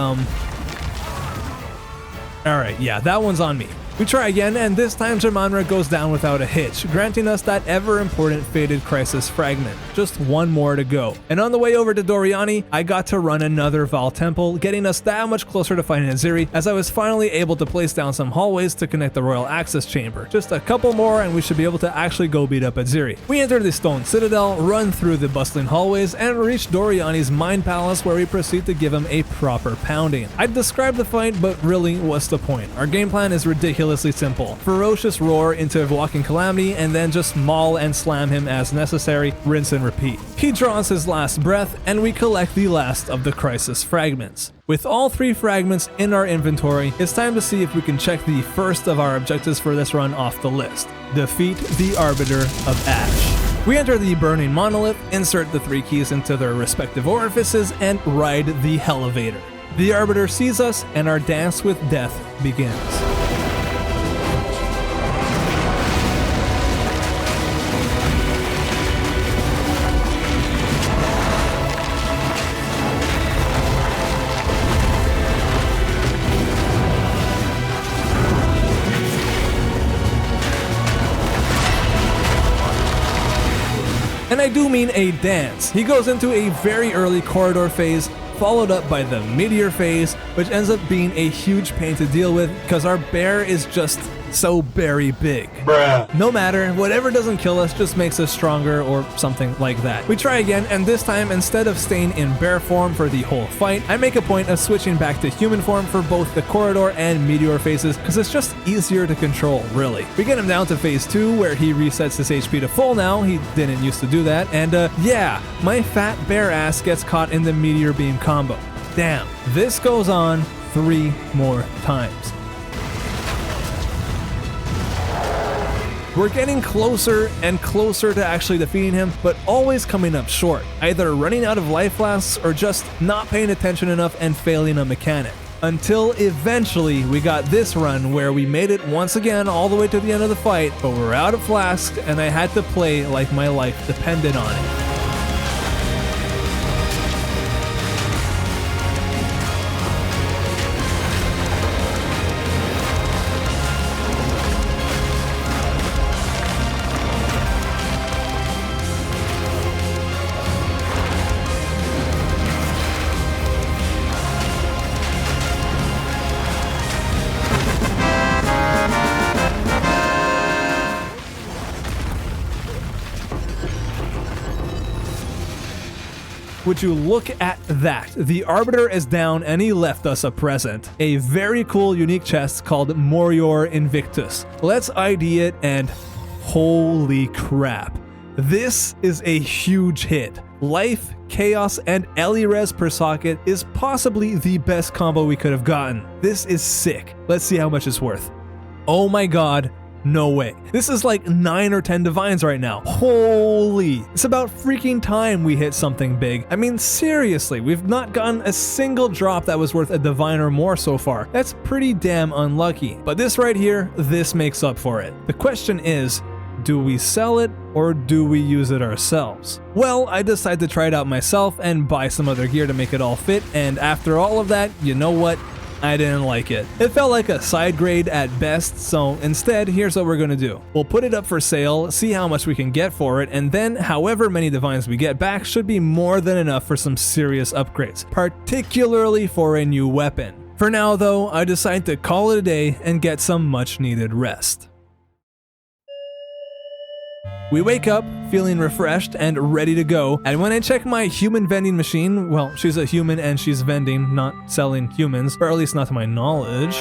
alright, yeah, that one's on me. We try again, and this time Jamanra goes down without a hitch, granting us that ever-important Fated Crisis Fragment. Just one more to go. And on the way over to Doriani, I got to run another Val Temple, getting us that much closer to finding Atziri, as I was finally able to place down some hallways to connect the Royal Access Chamber. Just a couple more and we should be able to actually go beat up Atziri. We enter the Stone Citadel, run through the bustling hallways, and reach Doriani's Mind Palace, where we proceed to give him a proper pounding. I'd describe the fight, but really, what's the point? Our game plan is ridiculous. Simple. Ferocious roar into Walking Calamity, and then just maul and slam him as necessary, rinse and repeat. He draws his last breath, and we collect the last of the Crisis Fragments. With all 3 fragments in our inventory, it's time to see if we can check the first of our objectives for this run off the list. Defeat the Arbiter of Ash. We enter the Burning Monolith, insert the 3 keys into their respective orifices, and ride the Elevator. The Arbiter sees us, and our dance with death begins. And I do mean a dance. He goes into a very early corridor phase, followed up by the meteor phase, which ends up being a huge pain to deal with because our bear is just so very big. Bruh. No matter, whatever doesn't kill us just makes us stronger or something like that. We try again, and this time, instead of staying in bear form for the whole fight, I make a point of switching back to human form for both the corridor and meteor phases because it's just easier to control, really. We get him down to phase 2 where he resets his HP to full now. He didn't used to do that, and yeah, my fat bear ass gets caught in the meteor beam combo. Damn, this goes on 3 more times. We're getting closer and closer to actually defeating him, but always coming up short, either running out of life flasks or just not paying attention enough and failing a mechanic. Until eventually we got this run where we made it once again all the way to the end of the fight, but we're out of flasks and I had to play like my life depended on it. Would you look at that? The Arbiter is down and he left us a present. A very cool unique chest called Morior Invictus. Let's ID it and holy crap. This is a huge hit. Life, Chaos, and Eli-Res per socket is possibly the best combo we could have gotten. This is sick. Let's see how much it's worth. Oh my god. No way. This is like 9 or 10 divines right now. Holy. It's about freaking time we hit something big. I mean, seriously, we've not gotten a single drop that was worth a divine or more so far. That's pretty damn unlucky. But this right here, this makes up for it. The question is, do we sell it or do we use it ourselves? Well, I decided to try it out myself and buy some other gear to make it all fit, and after all of that, you know what? I didn't like it. It felt like a side grade at best, so instead, here's what we're gonna do. We'll put it up for sale, see how much we can get for it, and then however many divines we get back should be more than enough for some serious upgrades, particularly for a new weapon. For now though, I decide to call it a day and get some much needed rest. We wake up feeling refreshed and ready to go, and when I check my human vending machine, well, she's a human and she's vending, not selling humans, or at least not to my knowledge.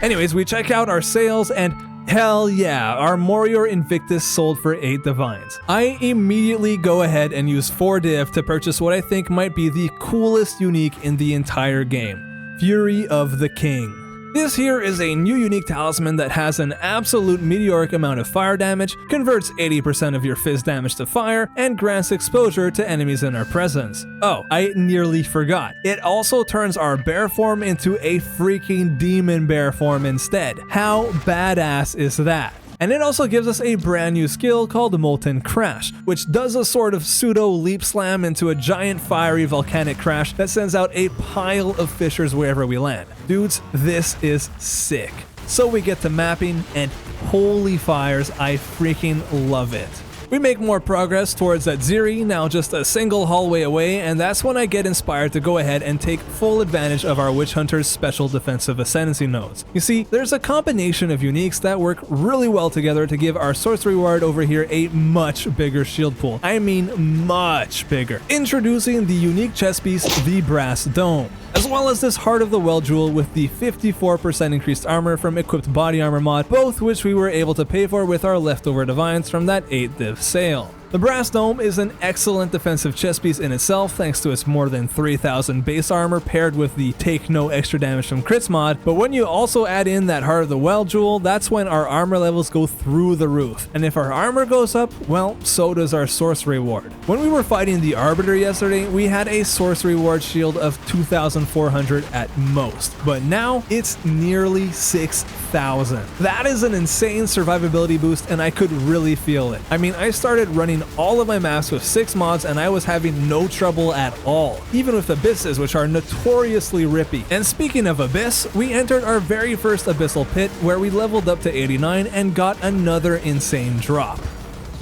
Anyways, we check out our sales and hell yeah, our Morior Invictus sold for 8 divines. I immediately go ahead and use 4 div to purchase what I think might be the coolest unique in the entire game, Fury of the King. This here is a new unique talisman that has an absolute meteoric amount of fire damage, converts 80% of your fizz damage to fire, and grants exposure to enemies in our presence. Oh, I nearly forgot. It also turns our bear form into a freaking demon bear form instead. How badass is that? And it also gives us a brand new skill called Molten Crash, which does a sort of pseudo leap slam into a giant fiery volcanic crash that sends out a pile of fissures wherever we land. Dudes, this is sick. So we get to mapping, and holy fires, I freaking love it. We make more progress towards Atziri, now just a single hallway away, and that's when I get inspired to go ahead and take full advantage of our Witchhunter's special defensive ascendancy nodes. You see, there's a combination of uniques that work really well together to give our sorcery ward over here a much bigger shield pool. I mean much bigger. Introducing the unique chess piece, the Brass Dome, as well as this Heart of the Well Jewel with the 54% increased armor from equipped body armor mod, both which we were able to pay for with our leftover divines from that 8 div sale. The Brass Dome is an excellent defensive chess piece in itself thanks to its more than 3000 base armor paired with the take no extra damage from crits mod, but when you also add in that Heart of the Well Jewel, that's when our armor levels go through the roof. And if our armor goes up, well, so does our sorcery ward. When we were fighting the Arbiter yesterday, we had a sorcery ward shield of 2400 at most, but now it's nearly 6000. That is an insane survivability boost, and I could really feel it. I mean, I started running all of my maps with 6 mods and I was having no trouble at all, even with abysses, which are notoriously rippy. And speaking of abyss, we entered our very first abyssal pit where we leveled up to 89 and got another insane drop.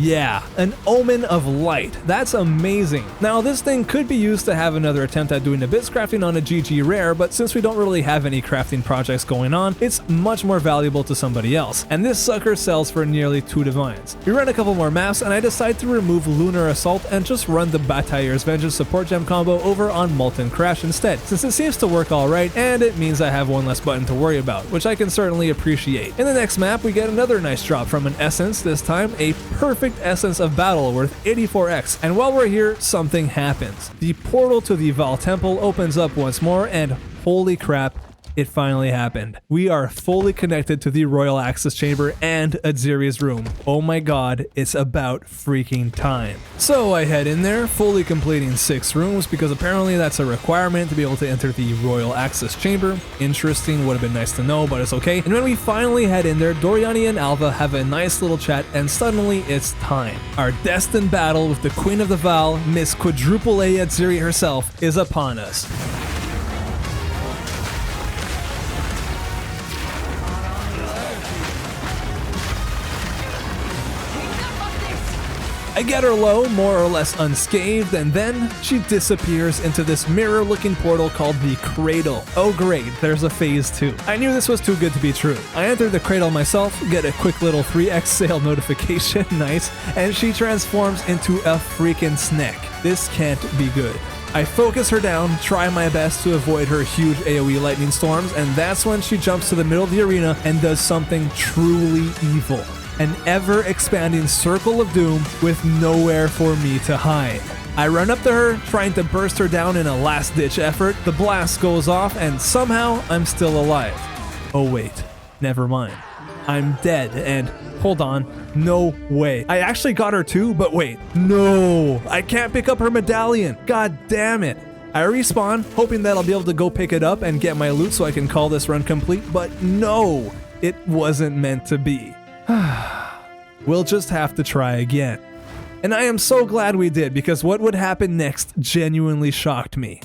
Yeah, an Omen of Light. That's amazing. Now, this thing could be used to have another attempt at doing abyss crafting on a GG rare, but since we don't really have any crafting projects going on, it's much more valuable to somebody else. And this sucker sells for nearly 2 divines. We run a couple more maps, and I decide to remove Lunar Assault and just run the Batailleur's Vengeance support gem combo over on Molten Crash instead, since it seems to work alright, and it means I have one less button to worry about, which I can certainly appreciate. In the next map, we get another nice drop from an Essence, this time a perfect Essence of Battle worth 84x, and while we're here, something happens. The portal to the Val Temple opens up once more, and holy crap, it finally happened. We are fully connected to the Royal Access Chamber and Atziri's room. Oh my god, it's about freaking time. So I head in there, fully completing 6 rooms, because apparently that's a requirement to be able to enter the Royal Access Chamber. Interesting, would have been nice to know, but it's okay. And when we finally head in there, Doriani and Alva have a nice little chat, and suddenly it's time. Our destined battle with the Queen of the Val, Miss Quadruple A Atziri herself, is upon us. I get her low, more or less unscathed, and then she disappears into this mirror-looking portal called the Cradle. Oh great, there's a phase 2. I knew this was too good to be true. I enter the Cradle myself, get a quick little 3x sale notification, nice, and she transforms into a freaking snake. This can't be good. I focus her down, try my best to avoid her huge AoE lightning storms, and that's when she jumps to the middle of the arena and does something truly evil. An ever-expanding circle of doom with nowhere for me to hide. I run up to her, trying to burst her down in a last-ditch effort. The blast goes off, and somehow I'm still alive. Oh wait, never mind. I'm dead, and hold on, no way. I actually got her too, but wait, no, I can't pick up her medallion. God damn it. I respawn, hoping that I'll be able to go pick it up and get my loot so I can call this run complete, but no, it wasn't meant to be. We'll just have to try again. And I am so glad we did, because what would happen next genuinely shocked me.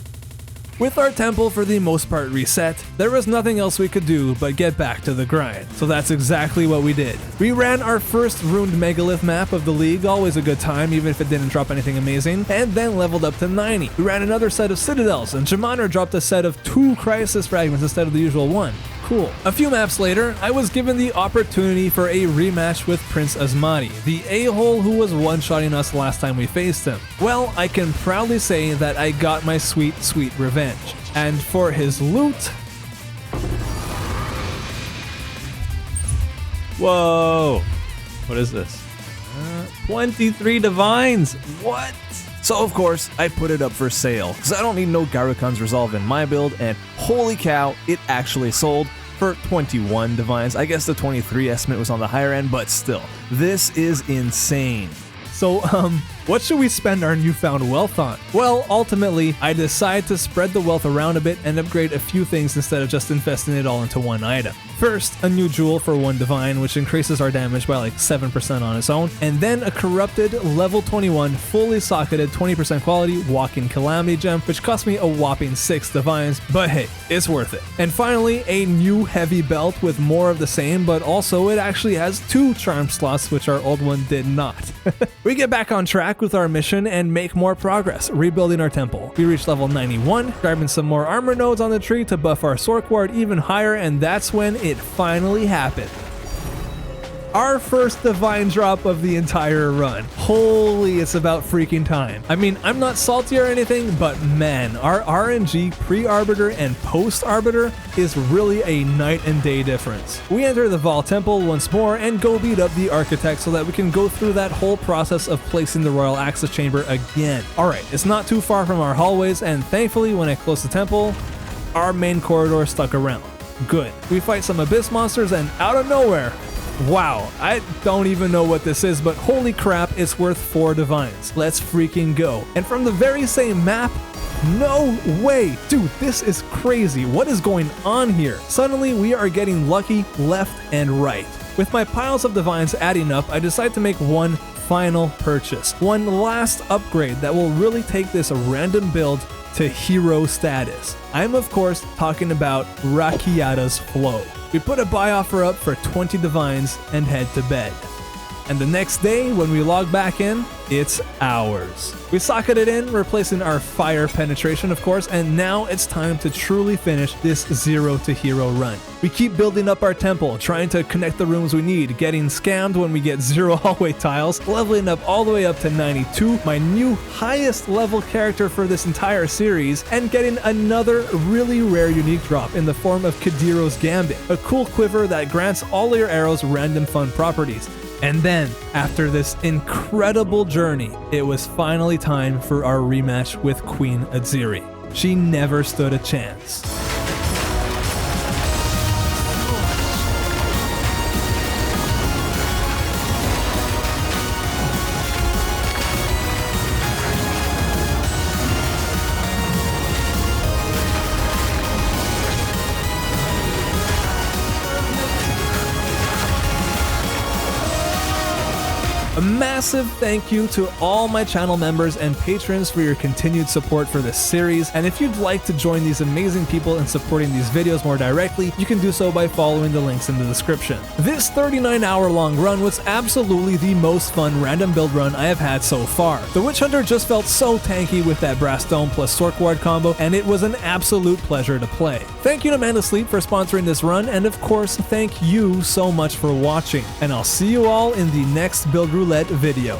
With our temple for the most part reset, there was nothing else we could do but get back to the grind. So that's exactly what we did. We ran our first ruined megalith map of the league, always a good time even if it didn't drop anything amazing, and then leveled up to 90. We ran another set of citadels, and Jamaner dropped a set of 2 crisis fragments instead of the usual 1. Cool. A few maps later, I was given the opportunity for a rematch with Prince Asmati, the a-hole who was one-shotting us last time we faced him. Well, I can proudly say that I got my sweet, sweet revenge. And for his loot... Whoa! What is this? 23 divines! What? So of course, I put it up for sale, because I don't need no Garukan's Resolve in my build, and holy cow, it actually sold for 21 divines. I guess the 23 estimate was on the higher end, but still, this is insane. So, what should we spend our newfound wealth on? Well, ultimately, I decided to spread the wealth around a bit and upgrade a few things instead of just investing it all into one item. First, a new jewel for 1 divine, which increases our damage by like 7% on its own, and then a corrupted level 21 fully socketed 20% quality Walking Calamity gem, which cost me a whopping 6 divines, but hey, it's worth it. And finally, a new heavy belt with more of the same, but also it actually has 2 charm slots, which our old one did not. We get back on track with our mission and make more progress, rebuilding our temple. We reach level 91, grabbing some more armor nodes on the tree to buff our sword ward even higher, and that's when it finally happened. Our first divine drop of the entire run. Holy, it's about freaking time. I mean, I'm not salty or anything, but man, our RNG pre-Arbiter and post-Arbiter is really a night and day difference. We enter the Vaal Temple once more and go beat up the Architect so that we can go through that whole process of placing the Royal Access Chamber again. Alright, it's not too far from our hallways, and thankfully when I close the temple, our main corridor stuck around. Good. We fight some Abyss monsters, and out of nowhere, wow, I don't even know what this is, but holy crap, it's worth 4 divines. Let's freaking go. And from the very same map, no way. Dude, this is crazy. What is going on here? Suddenly, we are getting lucky left and right. With my piles of divines adding up, I decide to make one final purchase. One last upgrade that will really take this random build to hero status. I'm of course talking about Rakiata's Flow. We put a buy offer up for 20 divines and head to bed. And the next day, when we log back in, it's ours. We socketed in, replacing our fire penetration, of course, and now it's time to truly finish this 0 to hero run. We keep building up our temple, trying to connect the rooms we need, getting scammed when we get 0 hallway tiles, leveling up all the way up to 92, my new highest level character for this entire series, and getting another really rare unique drop in the form of Kadiro's Gambit, a cool quiver that grants all your arrows random fun properties. And then, after this incredible journey, it was finally time for our rematch with Queen Atziri. She never stood a chance. A massive thank you to all my channel members and patrons for your continued support for this series, and if you'd like to join these amazing people in supporting these videos more directly, you can do so by following the links in the description. This 39-hour long run was absolutely the most fun random build run I have had so far. The Witch Hunter just felt so tanky with that Brass Dome plus Sork Ward combo, and it was an absolute pleasure to play. Thank you to Amanda Sleep for sponsoring this run, and of course, thank you so much for watching, and I'll see you all in the next Build Roulette video.